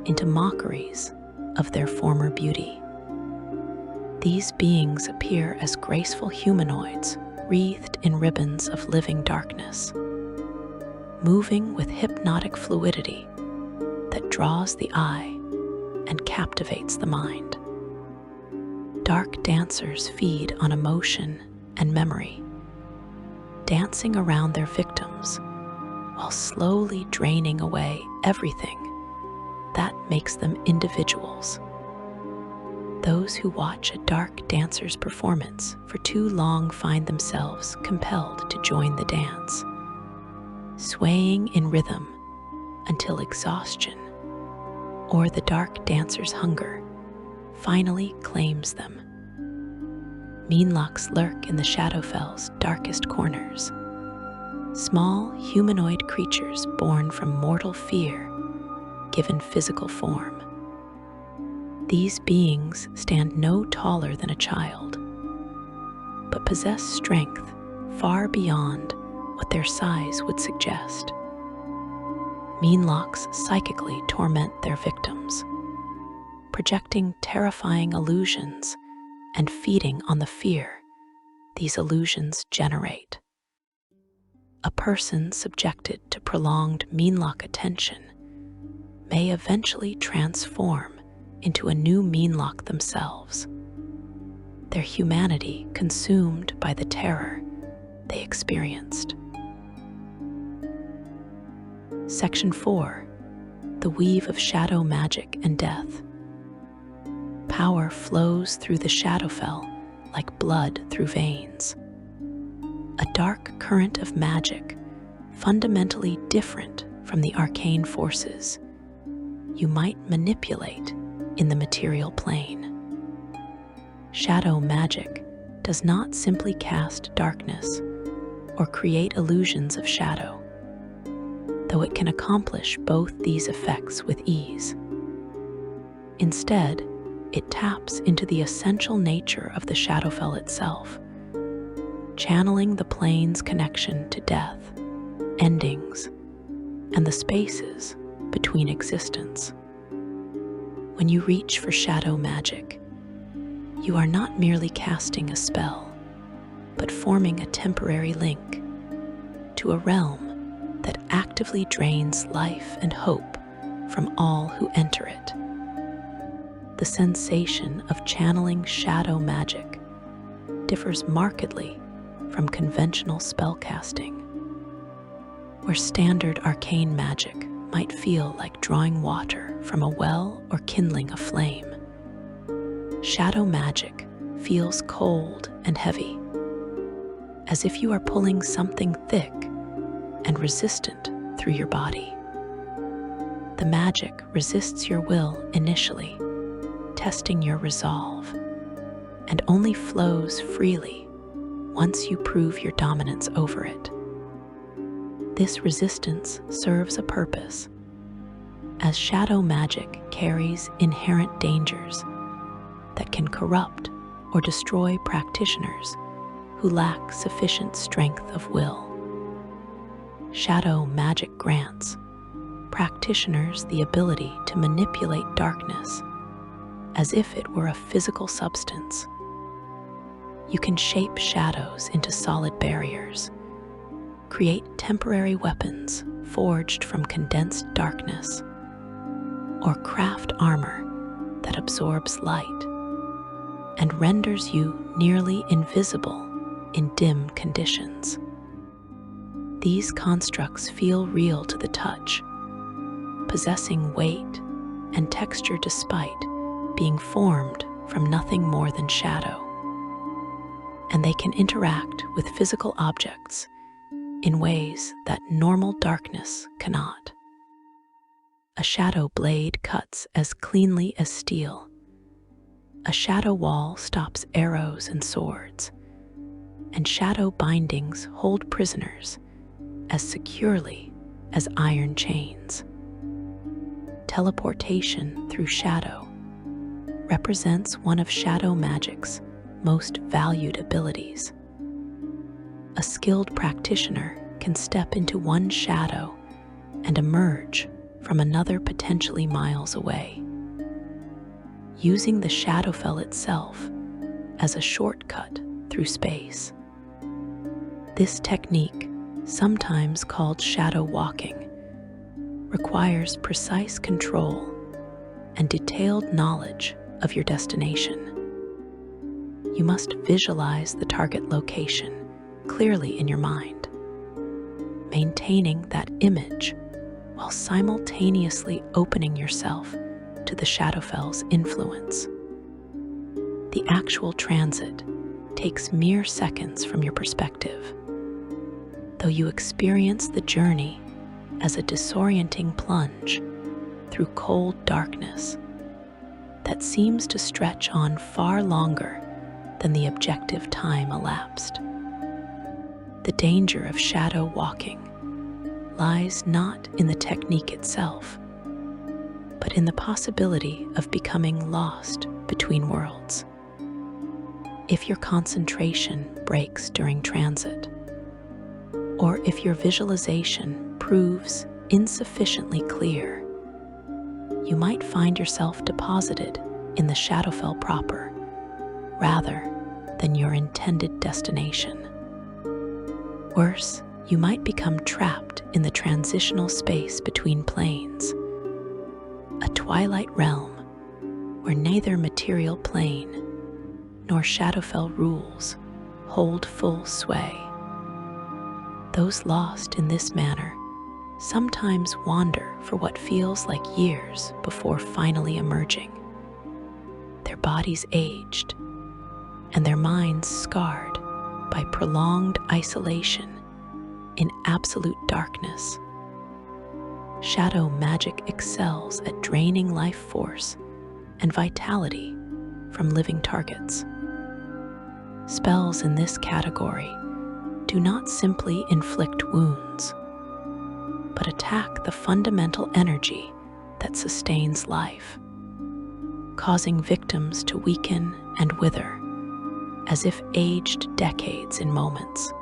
into mockeries of their former beauty. These beings appear as graceful humanoids wreathed in ribbons of living darkness, moving with hypnotic fluidity that draws the eye and captivates the mind. Dark dancers feed on emotion and memory, dancing around their victims while slowly draining away everything that makes them individuals. Those who watch a dark dancer's performance for too long find themselves compelled to join the dance, swaying in rhythm until exhaustion or the dark dancer's hunger finally claims them. Meanlocks lurk in the Shadowfell's darkest corners, small humanoid creatures born from mortal fear given physical form. These beings stand no taller than a child, but possess strength far beyond what their size would suggest. Meanlocks psychically torment their victims, projecting terrifying illusions and feeding on the fear these illusions generate. A person subjected to prolonged Meanlock attention may eventually transform into a new Meanlock themselves, their humanity consumed by the terror they experienced. Section 4. The Weave of Shadow Magic and Death. Power flows through the Shadowfell like blood through veins, a dark current of magic fundamentally different from the arcane forces you might manipulate in the material plane. Shadow magic does not simply cast darkness or create illusions of shadow, though it can accomplish both these effects with ease. Instead, it taps into the essential nature of the Shadowfell itself, channeling the plane's connection to death, endings, and the spaces between existence. When you reach for shadow magic, you are not merely casting a spell, but forming a temporary link to a realm that actively drains life and hope from all who enter it. The sensation of channeling shadow magic differs markedly from conventional spellcasting, where standard arcane magic might feel like drawing water from a well or kindling a flame, shadow magic feels cold and heavy, as if you are pulling something thick and resistant through your body. The magic resists your will initially, testing your resolve, and only flows freely once you prove your dominance over it. This resistance serves a purpose, as shadow magic carries inherent dangers that can corrupt or destroy practitioners who lack sufficient strength of will. Shadow magic grants practitioners the ability to manipulate darkness as if it were a physical substance. You can shape shadows into solid barriers, create temporary weapons forged from condensed darkness, or craft armor that absorbs light and renders you nearly invisible in dim conditions. These constructs feel real to the touch, possessing weight and texture despite being formed from nothing more than shadow. And they can interact with physical objects in ways that normal darkness cannot. A shadow blade cuts as cleanly as steel. A shadow wall stops arrows and swords, and shadow bindings hold prisoners as securely as iron chains. Teleportation through shadow represents one of shadow magic's most valued abilities. A skilled practitioner can step into one shadow and emerge from another potentially miles away, using the Shadowfell itself as a shortcut through space. This technique, sometimes called shadow walking, requires precise control and detailed knowledge of your destination. You must visualize the target location clearly in your mind, maintaining that image while simultaneously opening yourself to the Shadowfell's influence. The actual transit takes mere seconds from your perspective, though you experience the journey as a disorienting plunge through cold darkness that seems to stretch on far longer than the objective time elapsed. The danger of shadow walking lies not in the technique itself, but in the possibility of becoming lost between worlds. If your concentration breaks during transit, or if your visualization proves insufficiently clear, you might find yourself deposited in the Shadowfell proper, rather than your intended destination. Worse, you might become trapped in the transitional space between planes, a twilight realm where neither material plane nor Shadowfell rules hold full sway. Those lost in this manner sometimes wander for what feels like years before finally emerging, their bodies aged and their minds scarred by prolonged isolation in absolute darkness. Shadow magic excels at draining life force and vitality from living targets. Spells in this category do not simply inflict wounds, but attack the fundamental energy that sustains life, causing victims to weaken and wither as if aged decades in moments.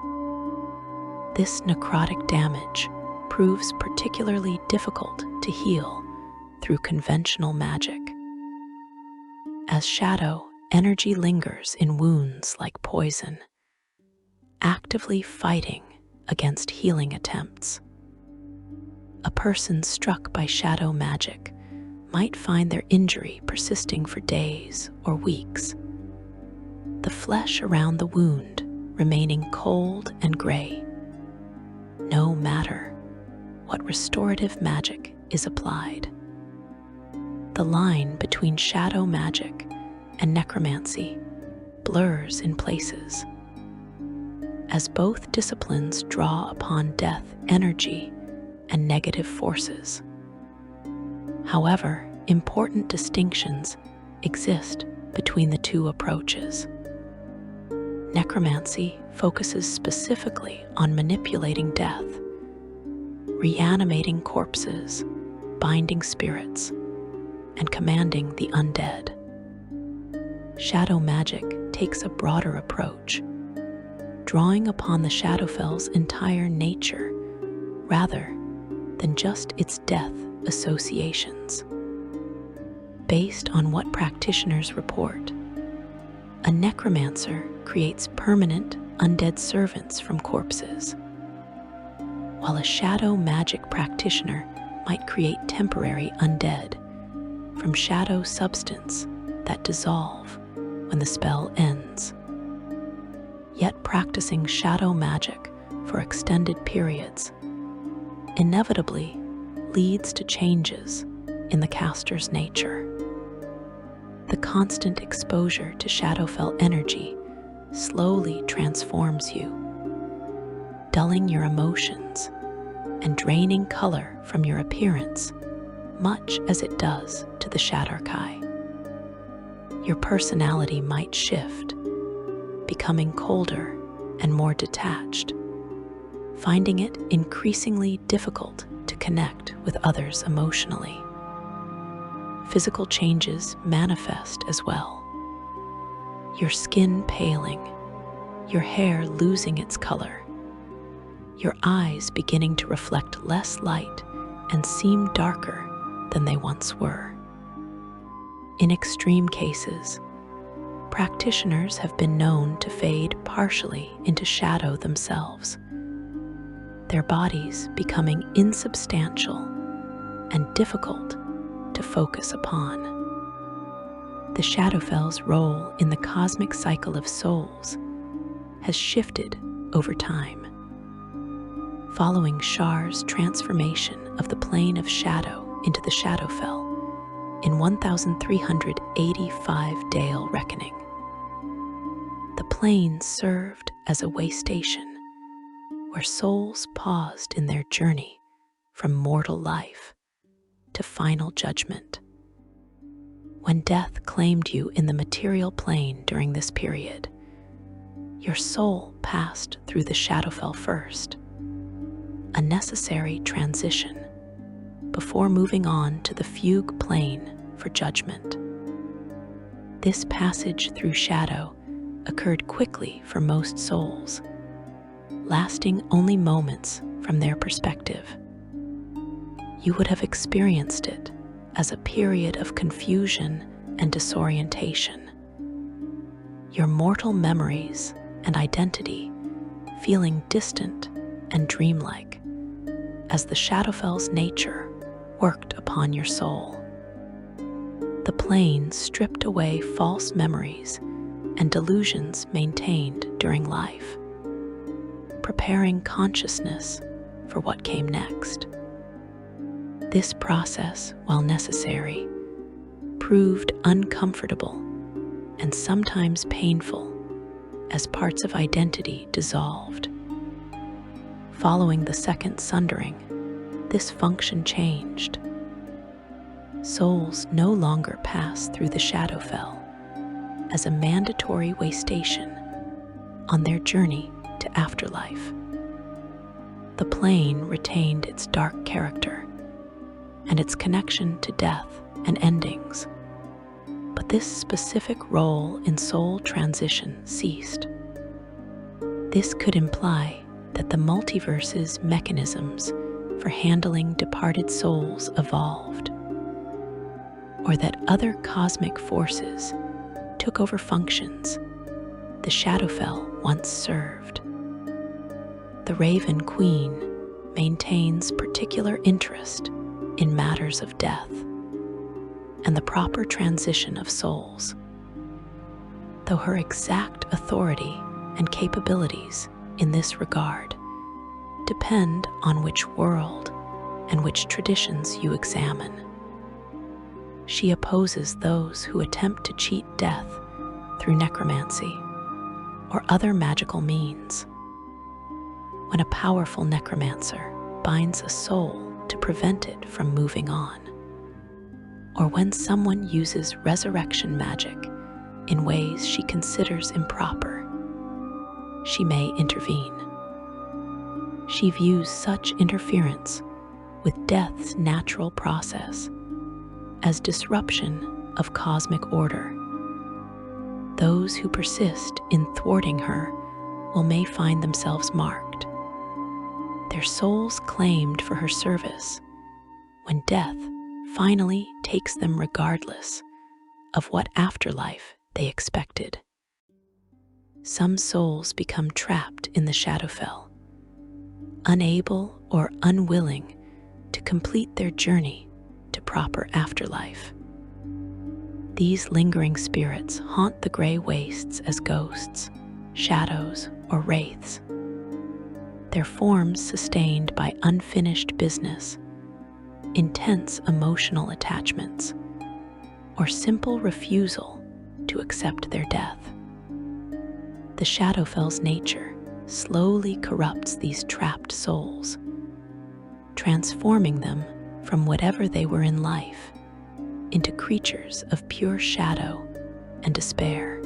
This necrotic damage proves particularly difficult to heal through conventional magic, as shadow energy lingers in wounds like poison, actively fighting against healing attempts. A person struck by shadow magic might find their injury persisting for days or weeks, the flesh around the wound remaining cold and gray, no matter what restorative magic is applied. The line between shadow magic and necromancy blurs in places, as both disciplines draw upon death energy and negative forces. However, important distinctions exist between the two approaches. Necromancy focuses specifically on manipulating death, reanimating corpses, binding spirits, and commanding the undead. Shadow magic takes a broader approach, drawing upon the Shadowfell's entire nature rather than just its death associations. Based on what practitioners report, a necromancer creates permanent undead servants from corpses, while a shadow magic practitioner might create temporary undead from shadow substance that dissolve when the spell ends. Yet practicing shadow magic for extended periods inevitably leads to changes in the caster's nature. The constant exposure to Shadowfell energy slowly transforms you, dulling your emotions and draining color from your appearance, much as it does to the Shadar-kai. Your personality might shift, becoming colder and more detached, finding it increasingly difficult to connect with others emotionally. Physical changes manifest as well. Your skin paling, your hair losing its color, your eyes beginning to reflect less light and seem darker than they once were. In extreme cases, practitioners have been known to fade partially into shadow themselves, their bodies becoming insubstantial and difficult to focus upon. The Shadowfell's role in the cosmic cycle of souls has shifted over time. Following Shar's transformation of the plane of shadow into the Shadowfell in 1385 Dale Reckoning, the plane served as a way station where souls paused in their journey from mortal life to final judgment. When death claimed you in the material plane during this period, your soul passed through the Shadowfell first, a necessary transition before moving on to the fugue plane for judgment. This passage through shadow occurred quickly for most souls, lasting only moments from their perspective. You would have experienced it as a period of confusion and disorientation, your mortal memories and identity feeling distant and dreamlike as the Shadowfell's nature worked upon your soul. The plane stripped away false memories and delusions maintained during life, preparing consciousness for what came next. This process, while necessary, proved uncomfortable and sometimes painful as parts of identity dissolved. Following the second sundering, this function changed. Souls no longer pass through the Shadowfell as a mandatory way station on their journey to afterlife. The plane retained its dark character and its connection to death and endings, but this specific role in soul transition ceased. This could imply that the multiverse's mechanisms for handling departed souls evolved, or that other cosmic forces took over functions the Shadowfell once served. The Raven Queen maintains particular interest in matters of death and the proper transition of souls, though her exact authority and capabilities in this regard depend on which world and which traditions you examine. She opposes those who attempt to cheat death through necromancy or other magical means. When a powerful necromancer binds a soul to prevent it from moving on, or when someone uses resurrection magic in ways she considers improper, she may intervene. She views such interference with death's natural process as disruption of cosmic order. Those who persist in thwarting her may find themselves marked, their souls claimed for her service, when death finally takes them regardless of what afterlife they expected. Some souls become trapped in the Shadowfell, unable or unwilling to complete their journey to proper afterlife. These lingering spirits haunt the gray wastes as ghosts, shadows, or wraiths, their forms sustained by unfinished business, intense emotional attachments, or simple refusal to accept their death. The Shadowfell's nature slowly corrupts these trapped souls, transforming them from whatever they were in life into creatures of pure shadow and despair.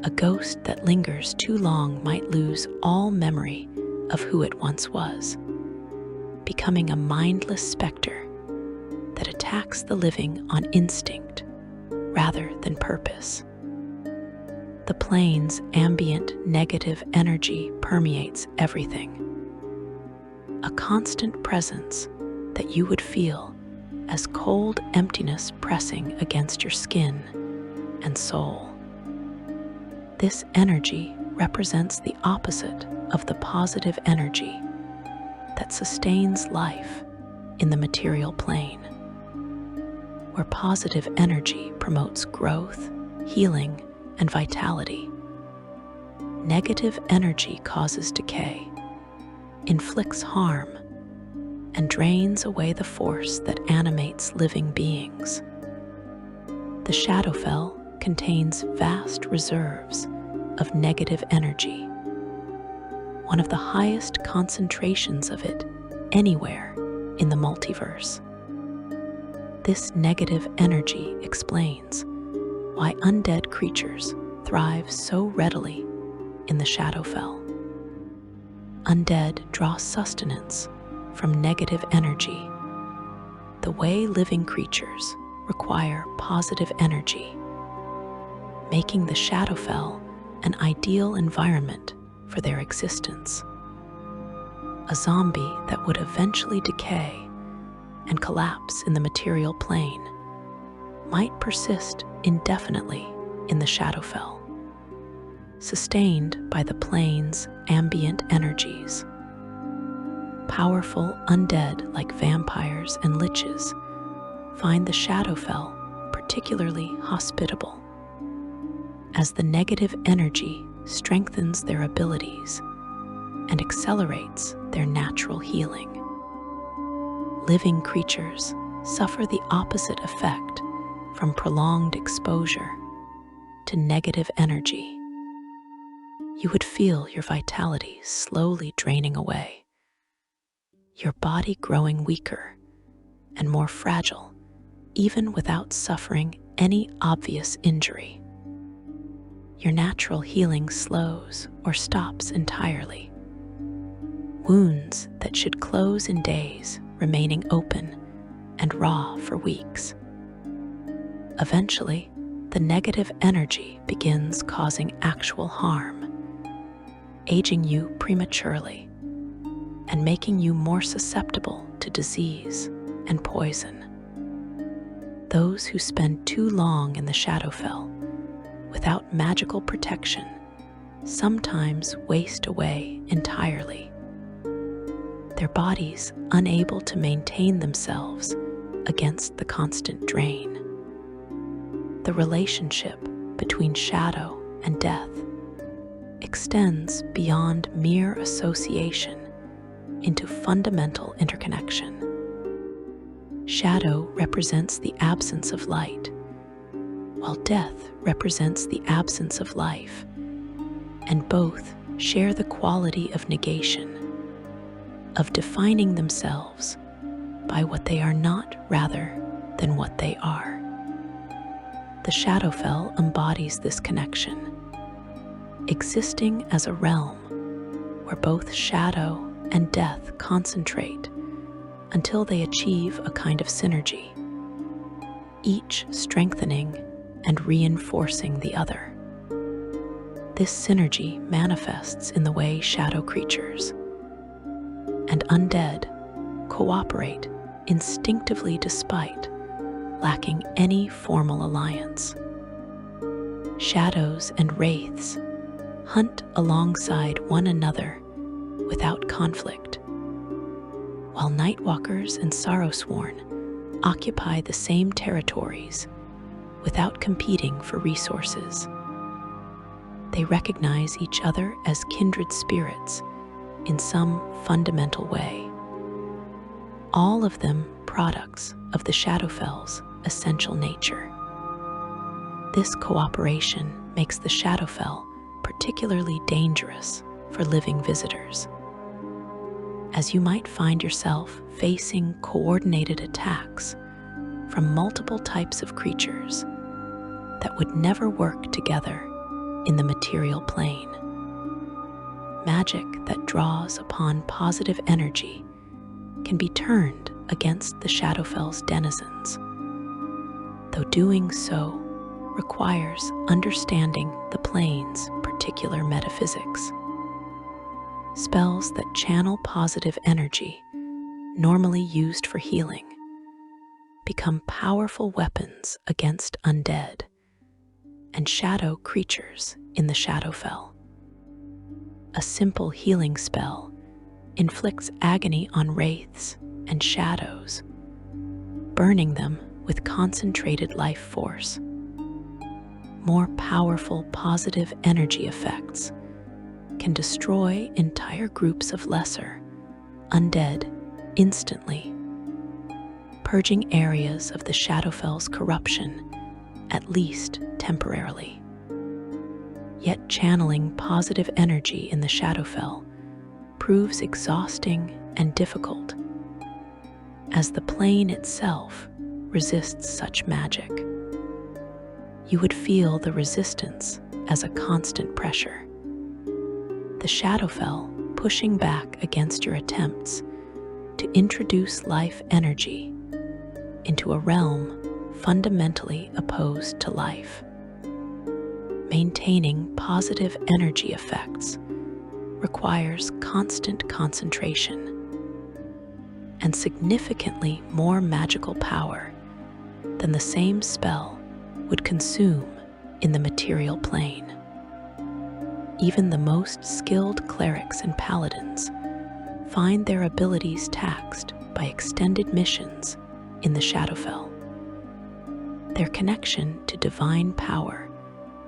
A ghost that lingers too long might lose all memory of who it once was, becoming a mindless specter that attacks the living on instinct rather than purpose. The plane's ambient negative energy permeates everything, a constant presence that you would feel as cold emptiness pressing against your skin and soul. This energy represents the opposite of the positive energy that sustains life in the material plane, where positive energy promotes growth, healing, and vitality. Negative energy causes decay, inflicts harm, and drains away the force that animates living beings. The Shadowfell contains vast reserves of negative energy, one of the highest concentrations of it anywhere in the multiverse. This negative energy explains why undead creatures thrive so readily in the Shadowfell. Undead draw sustenance from negative energy, the way living creatures require positive energy, making the Shadowfell an ideal environment for their existence. A zombie that would eventually decay and collapse in the material plane might persist indefinitely in the Shadowfell, sustained by the plane's ambient energies. Powerful undead like vampires and liches find the Shadowfell particularly hospitable, as the negative energy strengthens their abilities and accelerates their natural healing. Living creatures suffer the opposite effect from prolonged exposure to negative energy. You would feel your vitality slowly draining away, your body growing weaker and more fragile, even without suffering any obvious injury. Your natural healing slows or stops entirely. Wounds that should close in days remaining open and raw for weeks. Eventually, the negative energy begins causing actual harm, aging you prematurely and making you more susceptible to disease and poison. Those who spend too long in the Shadowfell without magical protection sometimes waste away entirely, their bodies unable to maintain themselves against the constant drain. The relationship between shadow and death extends beyond mere association into fundamental interconnection. Shadow represents the absence of light, while death represents the absence of life, and both share the quality of negation, of defining themselves by what they are not rather than what they are. The Shadowfell embodies this connection, existing as a realm where both shadow and death concentrate until they achieve a kind of synergy, each strengthening and reinforcing the other. This synergy manifests in the way shadow creatures and undead cooperate instinctively despite lacking any formal alliance. Shadows and wraiths hunt alongside one another without conflict, while Nightwalkers and Sorrowsworn occupy the same territories without competing for resources. They recognize each other as kindred spirits in some fundamental way, all of them products of the Shadowfell's essential nature. This cooperation makes the Shadowfell particularly dangerous for living visitors, as you might find yourself facing coordinated attacks from multiple types of creatures that would never work together in the material plane. Magic that draws upon positive energy can be turned against the Shadowfell's denizens, though doing so requires understanding the plane's particular metaphysics. Spells that channel positive energy, normally used for healing, become powerful weapons against undead and shadow creatures in the Shadowfell. A simple healing spell inflicts agony on wraiths and shadows, burning them with concentrated life force. More powerful positive energy effects can destroy entire groups of lesser undead instantly, purging areas of the Shadowfell's corruption, at least temporarily. Yet channeling positive energy in the Shadowfell proves exhausting and difficult, as the plane itself resists such magic. You would feel the resistance as a constant pressure, the Shadowfell pushing back against your attempts to introduce life energy into a realm fundamentally opposed to life. Maintaining positive energy effects requires constant concentration and significantly more magical power than the same spell would consume in the material plane. Even the most skilled clerics and paladins find their abilities taxed by extended missions in the Shadowfell, their connection to divine power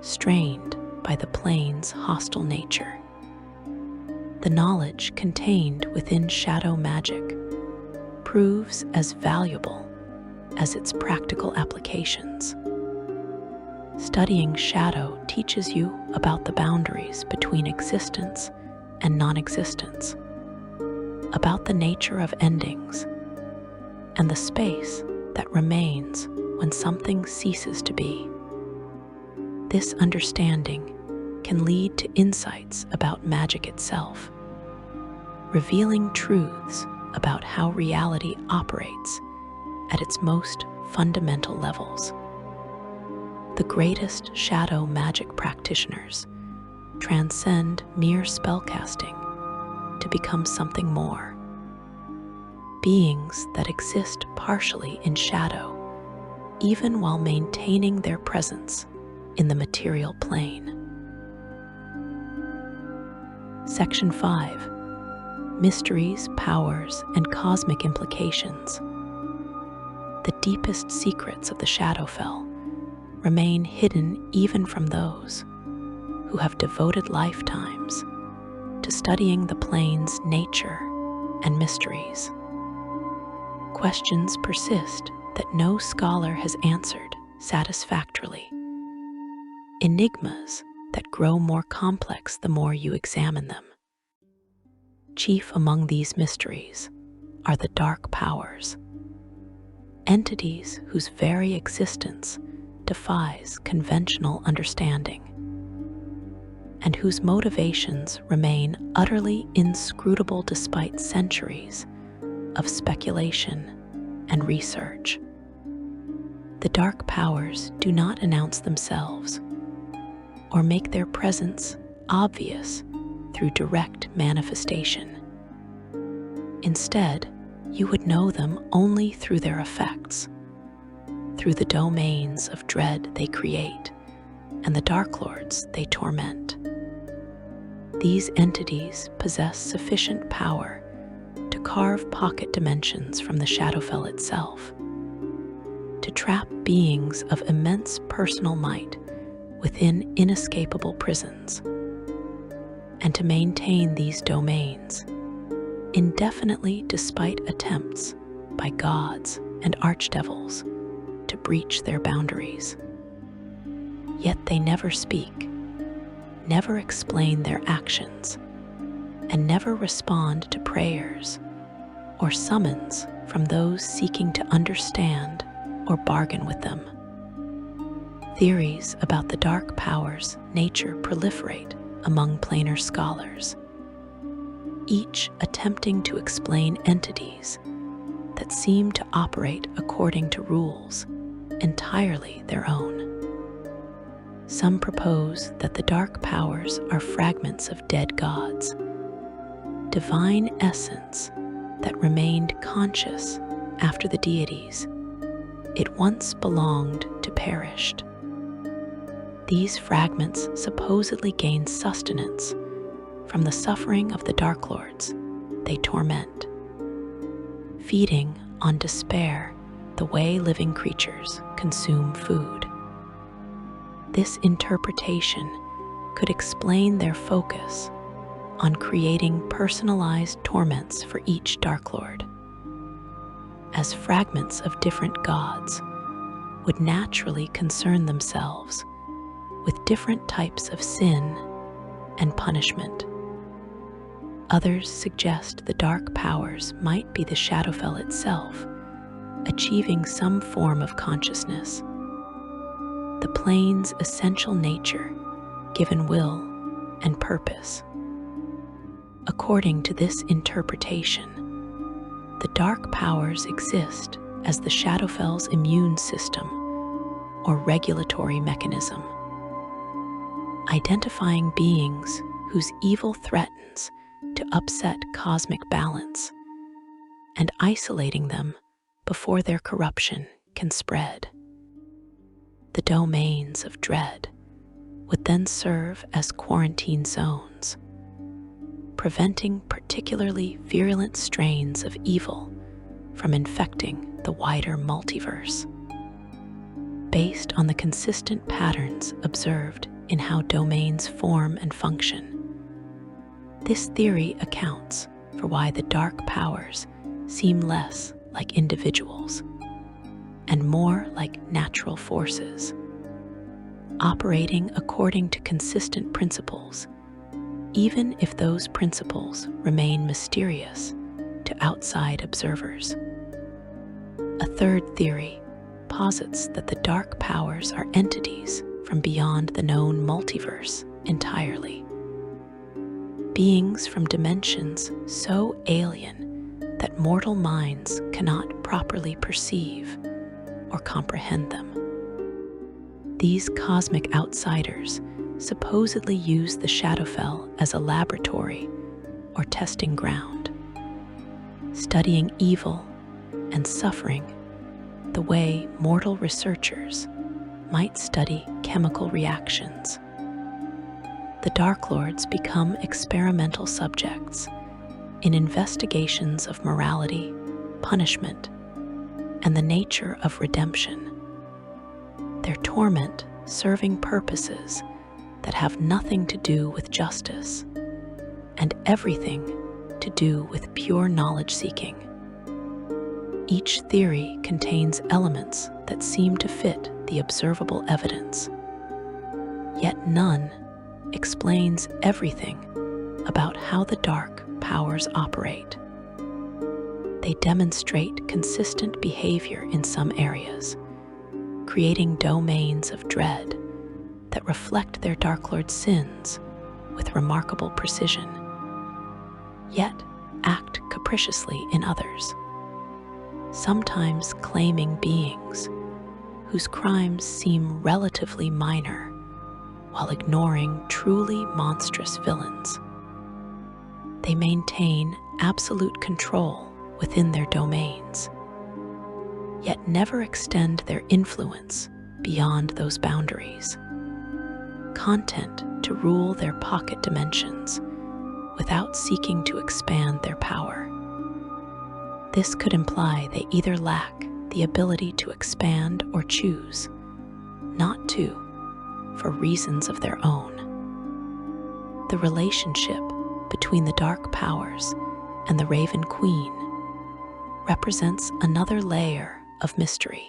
strained by the plane's hostile nature. The knowledge contained within shadow magic proves as valuable as its practical applications. Studying shadow teaches you about the boundaries between existence and non-existence, about the nature of endings, and the space that remains when something ceases to be. This understanding can lead to insights about magic itself, revealing truths about how reality operates at its most fundamental levels. The greatest shadow magic practitioners transcend mere spellcasting to become something more, beings that exist partially in shadow, even while maintaining their presence in the material plane. Section 5. Mysteries, Powers, and Cosmic Implications. The deepest secrets of the Shadowfell remain hidden even from those who have devoted lifetimes to studying the plane's nature and mysteries. Questions persist that no scholar has answered satisfactorily. Enigmas that grow more complex the more you examine them. Chief among these mysteries are the dark powers, entities whose very existence defies conventional understanding, and whose motivations remain utterly inscrutable despite centuries of speculation and research. The dark powers do not announce themselves or make their presence obvious through direct manifestation. Instead, you would know them only through their effects, through the domains of dread they create and the Dark Lords they torment. These entities possess sufficient power to carve pocket dimensions from the Shadowfell itself, to trap beings of immense personal might within inescapable prisons, and to maintain these domains indefinitely despite attempts by gods and archdevils to breach their boundaries. Yet they never speak, never explain their actions, and never respond to prayers or summons from those seeking to understand or bargain with them. Theories about the dark powers' nature proliferate among planar scholars, each attempting to explain entities that seem to operate according to rules entirely their own. Some propose that the dark powers are fragments of dead gods, divine essence that remained conscious after the deities it once belonged to perished. These fragments supposedly gain sustenance from the suffering of the Dark Lords they torment, feeding on despair the way living creatures consume food. This interpretation could explain their focus on creating personalized torments for each Dark Lord, as fragments of different gods would naturally concern themselves with different types of sin and punishment. Others suggest the dark powers might be the Shadowfell itself, achieving some form of consciousness. The plane's essential nature, given will and purpose. According to this interpretation, the dark powers exist as the Shadowfell's immune system or regulatory mechanism, identifying beings whose evil threatens to upset cosmic balance and isolating them before their corruption can spread. The domains of dread would then serve as quarantine zones, preventing particularly virulent strains of evil from infecting the wider multiverse. Based on the consistent patterns observed in how domains form and function, this theory accounts for why the dark powers seem less like individuals and more like natural forces, operating according to consistent principles, even if those principles remain mysterious to outside observers. A third theory posits that the dark powers are entities from beyond the known multiverse entirely. Beings from dimensions so alien that mortal minds cannot properly perceive or comprehend them. These cosmic outsiders supposedly use the Shadowfell as a laboratory or testing ground, studying evil and suffering the way mortal researchers might study chemical reactions. The Dark Lords become experimental subjects in investigations of morality, punishment, and the nature of redemption, their torment serving purposes that have nothing to do with justice and everything to do with pure knowledge-seeking. Each theory contains elements that seem to fit the observable evidence, yet none explains everything about how the dark powers operate. They demonstrate consistent behavior in some areas, creating domains of dread that reflect their Dark Lord's sins with remarkable precision, yet act capriciously in others, sometimes claiming beings whose crimes seem relatively minor while ignoring truly monstrous villains. They maintain absolute control within their domains, yet never extend their influence beyond those boundaries, content to rule their pocket dimensions without seeking to expand their power. This could imply they either lack the ability to expand or choose not to, for reasons of their own. The relationship between the dark powers and the Raven Queen represents another layer of mystery.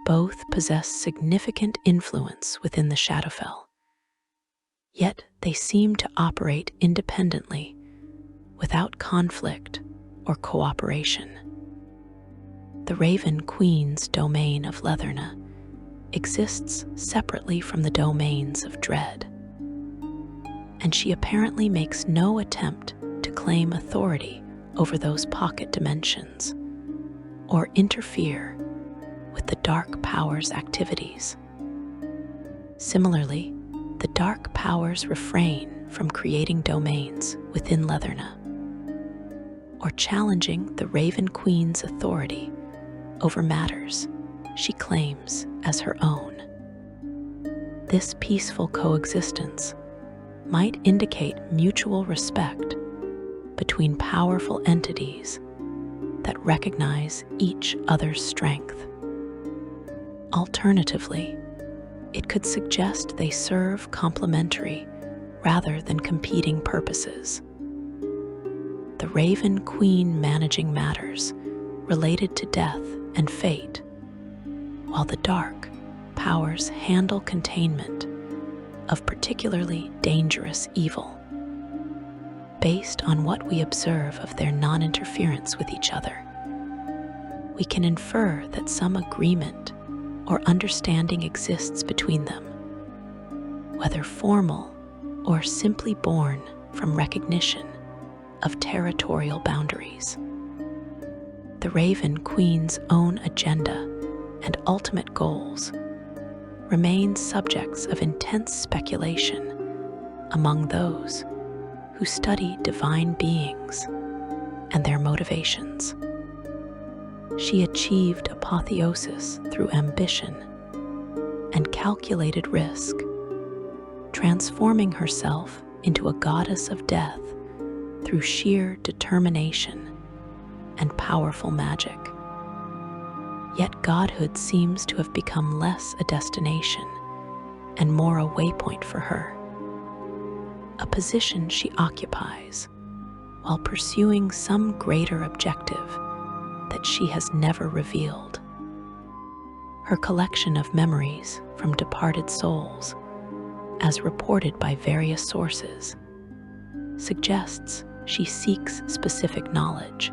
Both possess significant influence within the Shadowfell, yet they seem to operate independently without conflict or cooperation. The Raven Queen's domain of Leatherna exists separately from the domains of Dread, and she apparently makes no attempt to claim authority over those pocket dimensions or interfere with the dark powers' activities. Similarly, the dark powers refrain from creating domains within Leatherna or challenging the Raven Queen's authority over matters she claims as her own. This peaceful coexistence might indicate mutual respect between powerful entities that recognize each other's strength. Alternatively, it could suggest they serve complementary rather than competing purposes. The Raven Queen managing matters related to death and fate, while the dark powers handle containment of particularly dangerous evil. Based on what we observe of their non-interference with each other, we can infer that some agreement or understanding exists between them, whether formal or simply born from recognition of territorial boundaries. The Raven Queen's own agenda and ultimate goals remain subjects of intense speculation among those who study divine beings and their motivations. She achieved apotheosis through ambition and calculated risk, transforming herself into a goddess of death through sheer determination and powerful magic. Yet godhood seems to have become less a destination and more a waypoint for her, a position she occupies while pursuing some greater objective that she has never revealed. Her collection of memories from departed souls, as reported by various sources, suggests she seeks specific knowledge,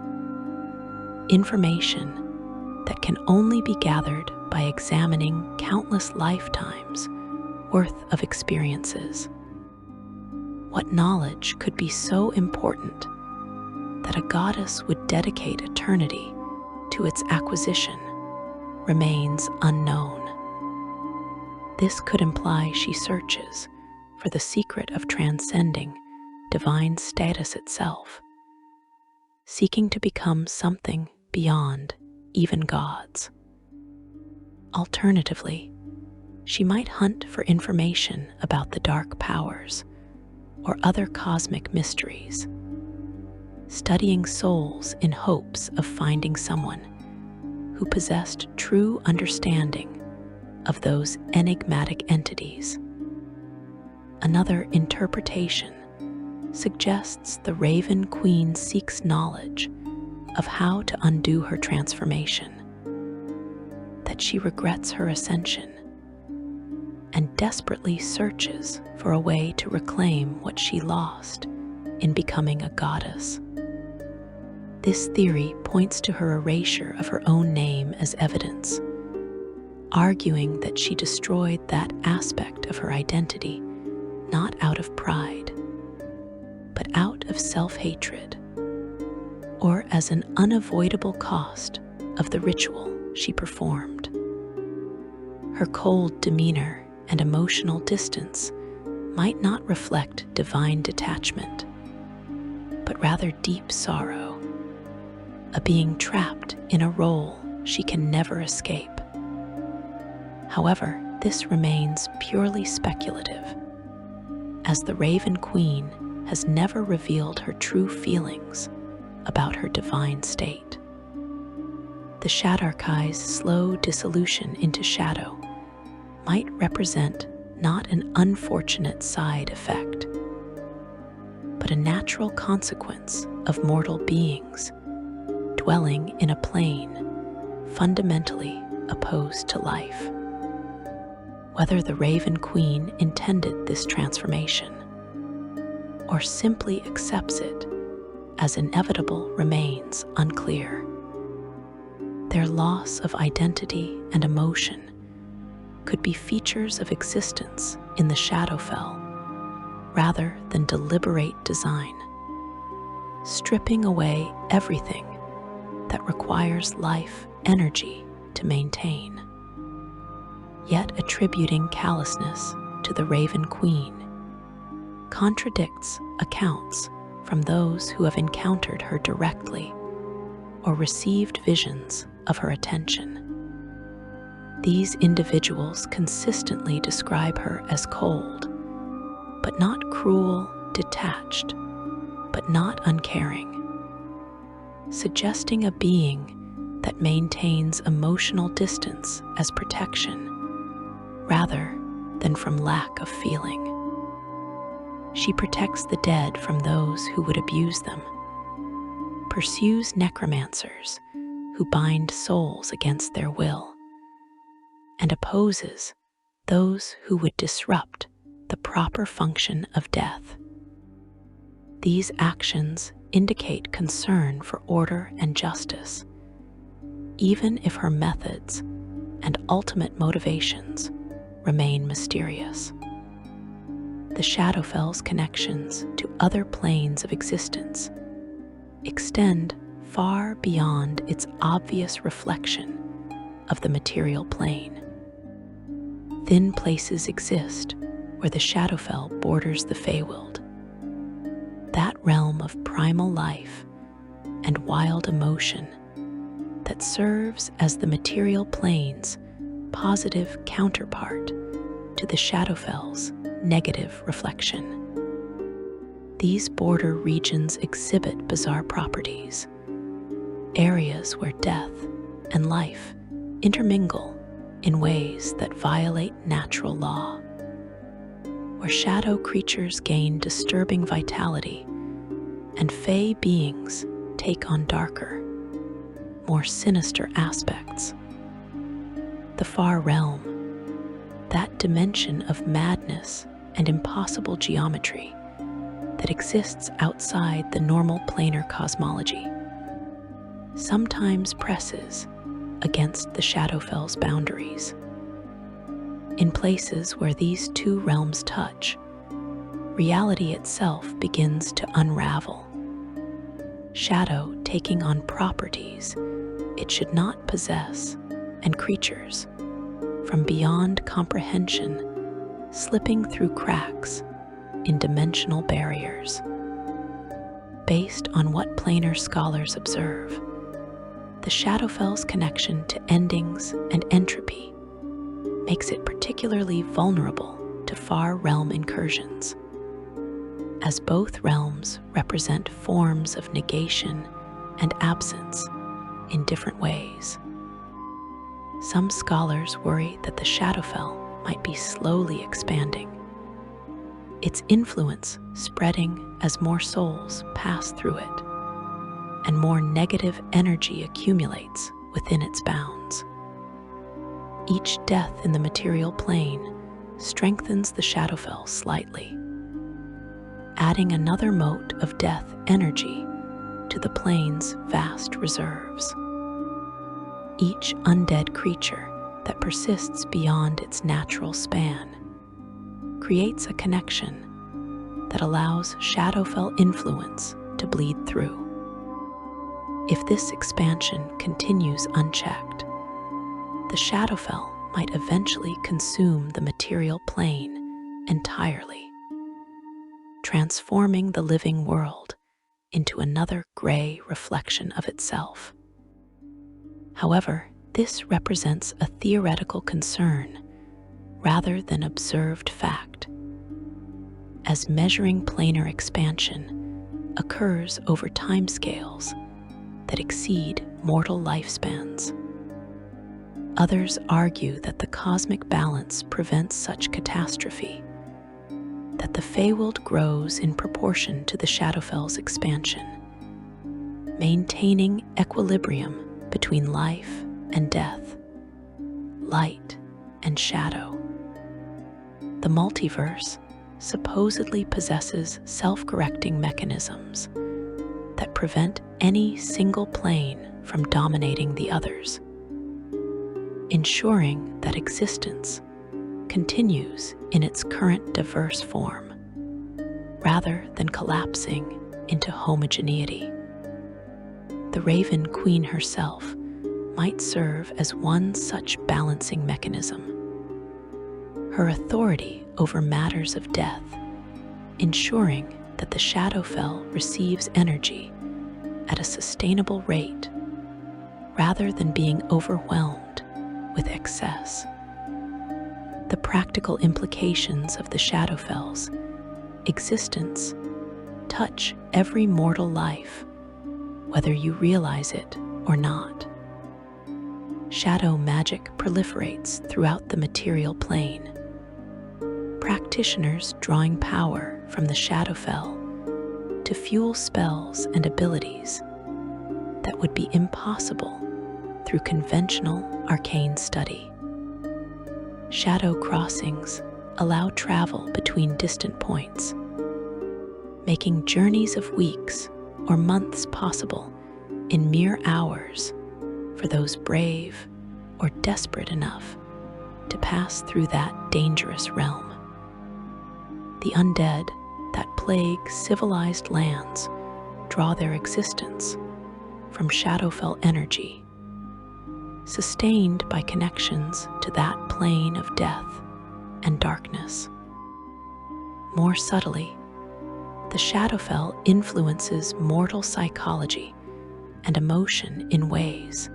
information that can only be gathered by examining countless lifetimes worth of experiences. What knowledge could be so important that a goddess would dedicate eternity to its acquisition remains unknown. This could imply she searches for the secret of transcending divine status itself, seeking to become something beyond even gods. Alternatively, she might hunt for information about the dark powers or other cosmic mysteries, studying souls in hopes of finding someone who possessed true understanding of those enigmatic entities. Another interpretation suggests the Raven Queen seeks knowledge of how to undo her transformation, that she regrets her ascension and desperately searches for a way to reclaim what she lost in becoming a goddess. This theory points to her erasure of her own name as evidence, arguing that she destroyed that aspect of her identity not out of pride, but out of self-hatred, or as an unavoidable cost of the ritual she performed. Her cold demeanor and emotional distance might not reflect divine detachment, but rather deep sorrow, a being trapped in a role she can never escape. However, this remains purely speculative, as the Raven Queen has never revealed her true feelings about her divine state. The Shadar-kai's slow dissolution into shadow might represent not an unfortunate side effect, but a natural consequence of mortal beings dwelling in a plane fundamentally opposed to life. Whether the Raven Queen intended this transformation or simply accepts it as inevitable remains unclear. Their loss of identity and emotion could be features of existence in the Shadowfell rather than deliberate design, stripping away everything that requires life energy to maintain. Yet attributing callousness to the Raven Queen contradicts accounts from those who have encountered her directly or received visions of her attention. These individuals consistently describe her as cold, but not cruel, detached, but not uncaring, suggesting a being that maintains emotional distance as protection rather than from lack of feeling. She protects the dead from those who would abuse them, pursues necromancers who bind souls against their will, and opposes those who would disrupt the proper function of death. These actions indicate concern for order and justice, even if her methods and ultimate motivations remain mysterious. The Shadowfell's connections to other planes of existence extend far beyond its obvious reflection of the material plane. Thin places exist where the Shadowfell borders the Feywild, that realm of primal life and wild emotion that serves as the material plane's positive counterpart to the Shadowfell's negative reflection. These border regions exhibit bizarre properties, areas where death and life intermingle in ways that violate natural law, where shadow creatures gain disturbing vitality and fey beings take on darker, more sinister aspects. The far realm, that dimension of madness and impossible geometry that exists outside the normal planar cosmology, sometimes presses against the Shadowfell's boundaries. In places where these two realms touch, reality itself begins to unravel, shadow taking on properties it should not possess, and creatures, from beyond comprehension, slipping through cracks in dimensional barriers. Based on what planar scholars observe, the Shadowfell's connection to endings and entropy makes it particularly vulnerable to far realm incursions, as both realms represent forms of negation and absence in different ways. Some scholars worry that the Shadowfell might be slowly expanding, its influence spreading as more souls pass through it, and more negative energy accumulates within its bounds. Each death in the material plane strengthens the Shadowfell slightly, adding another mote of death energy to the plane's vast reserves. Each undead creature that persists beyond its natural span creates a connection that allows Shadowfell influence to bleed through. If this expansion continues unchecked, the Shadowfell might eventually consume the material plane entirely, transforming the living world into another gray reflection of itself. However, this represents a theoretical concern rather than observed fact, as measuring planar expansion occurs over timescales that exceed mortal lifespans. Others argue that the cosmic balance prevents such catastrophe, that the Feywild grows in proportion to the Shadowfell's expansion, maintaining equilibrium between life and death, light and shadow. The multiverse supposedly possesses self-correcting mechanisms that prevent any single plane from dominating the others, ensuring that existence continues in its current diverse form, rather than collapsing into homogeneity. The Raven Queen herself might serve as one such balancing mechanism. Her authority over matters of death, ensuring that the Shadowfell receives energy at a sustainable rate, rather than being overwhelmed with excess. The practical implications of the Shadowfell's existence touch every mortal life, whether you realize it or not. Shadow magic proliferates throughout the material plane, practitioners drawing power from the Shadowfell to fuel spells and abilities that would be impossible through conventional arcane study. Shadow crossings allow travel between distant points, making journeys of weeks or months possible in mere hours for those brave or desperate enough to pass through that dangerous realm. The undead that plague civilized lands draw their existence from Shadowfell energy, sustained by connections to that plane of death and darkness. More subtly, the Shadowfell influences mortal psychology and emotion in ways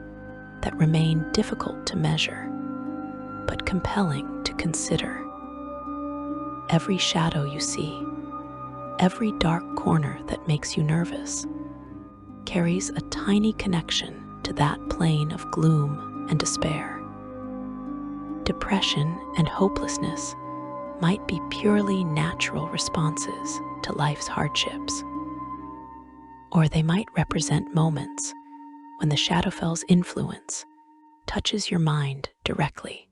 that remain difficult to measure, but compelling to consider. Every shadow you see, every dark corner that makes you nervous, carries a tiny connection to that plane of gloom and despair. Depression and hopelessness might be purely natural responses to life's hardships, or they might represent moments when the Shadowfell's influence touches your mind directly,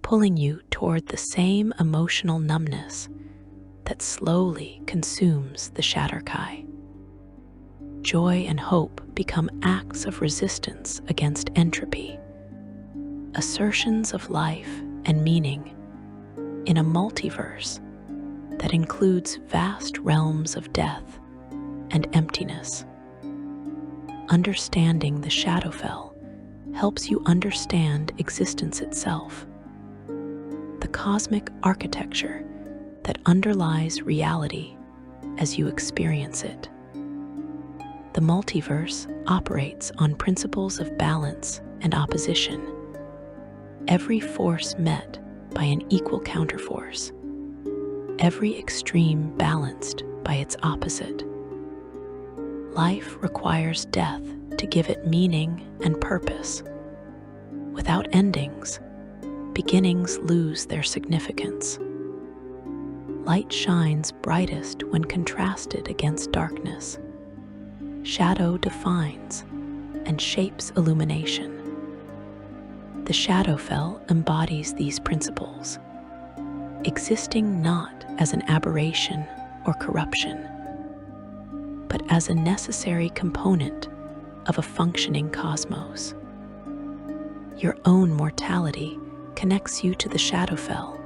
pulling you toward the same emotional numbness that slowly consumes the Shadar-kai. Joy and hope become acts of resistance against entropy, assertions of life and meaning in a multiverse that includes vast realms of death and emptiness. Understanding the Shadowfell helps you understand existence itself, the cosmic architecture that underlies reality as you experience it. The multiverse operates on principles of balance and opposition, every force met by an equal counterforce, every extreme balanced by its opposite. Life requires death to give it meaning and purpose. Without endings, beginnings lose their significance. Light shines brightest when contrasted against darkness. Shadow defines and shapes illumination. The Shadowfell embodies these principles, existing not as an aberration or corruption, but as a necessary component of a functioning cosmos. Your own mortality connects you to the Shadowfell,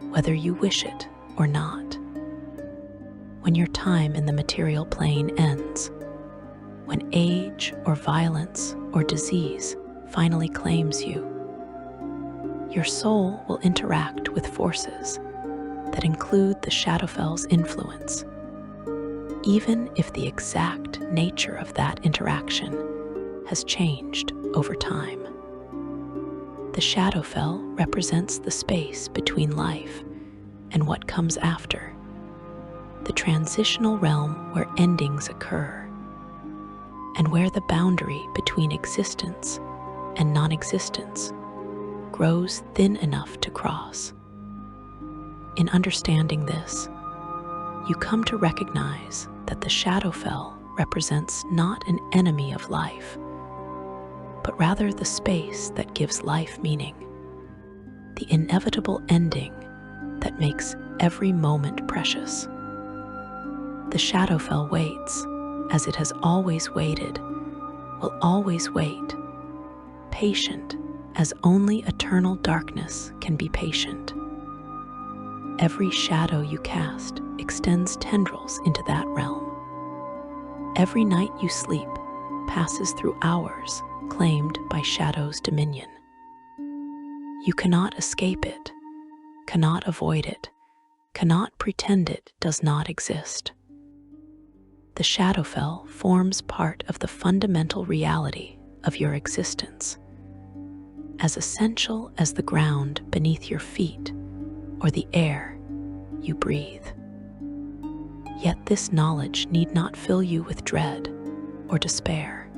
whether you wish it or not. When your time in the material plane ends, when age or violence or disease finally claims you, your soul will interact with forces that include the Shadowfell's influence, even if the exact nature of that interaction has changed over time. The Shadowfell represents the space between life and what comes after, the transitional realm where endings occur, and where the boundary between existence and non-existence grows thin enough to cross. In understanding this, you come to recognize that the Shadowfell represents not an enemy of life, but rather the space that gives life meaning, the inevitable ending that makes every moment precious. The Shadowfell waits, as it has always waited, will always wait, patient as only eternal darkness can be patient. Every shadow you cast extends tendrils into that realm. Every night you sleep passes through hours claimed by shadow's dominion. You cannot escape it, cannot avoid it, cannot pretend it does not exist. The Shadowfell forms part of the fundamental reality of your existence, as essential as the ground beneath your feet or the air you breathe. Yet this knowledge need not fill you with dread or despair.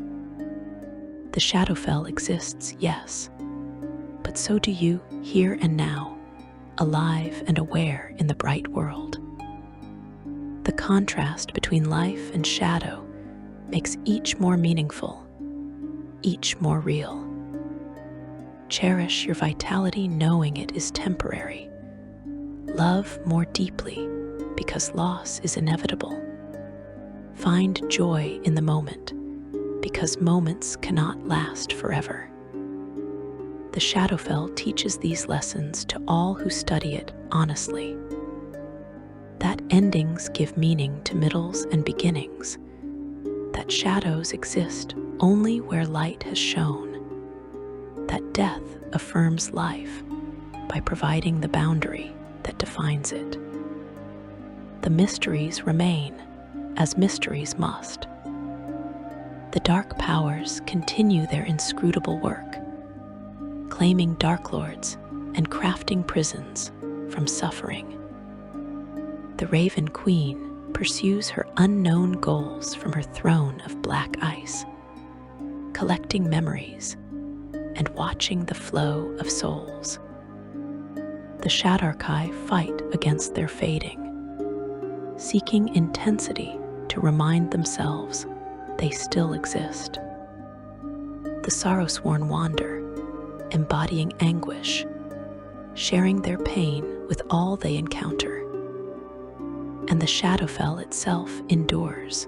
The Shadowfell exists, yes, but so do you here and now, alive and aware in the bright world. The contrast between life and shadow makes each more meaningful, each more real. Cherish your vitality knowing it is temporary. Love more deeply because loss is inevitable. Find joy in the moment because moments cannot last forever. The Shadowfell teaches these lessons to all who study it honestly. That endings give meaning to middles and beginnings, that shadows exist only where light has shone, that death affirms life by providing the boundary that defines it. The mysteries remain, as mysteries must. The dark powers continue their inscrutable work, claiming dark lords and crafting prisons from suffering. The Raven Queen pursues her unknown goals from her throne of black ice, collecting memories and watching the flow of souls. The Shadar-kai fight against their fading, seeking intensity to remind themselves they still exist. The Sorrowsworn wander, embodying anguish, sharing their pain with all they encounter. And the Shadowfell itself endures,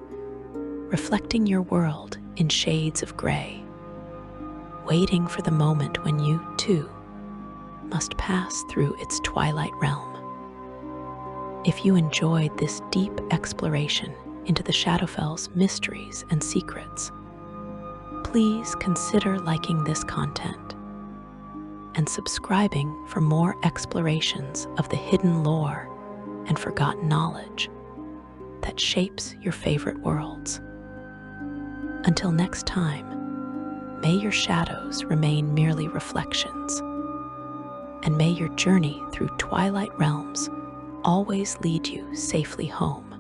reflecting your world in shades of gray, waiting for the moment when you, too, must pass through its twilight realm. If you enjoyed this deep exploration into the Shadowfell's mysteries and secrets, please consider liking this content and subscribing for more explorations of the hidden lore and forgotten knowledge that shapes your favorite worlds. Until next time, may your shadows remain merely reflections, and may your journey through twilight realms always lead you safely home.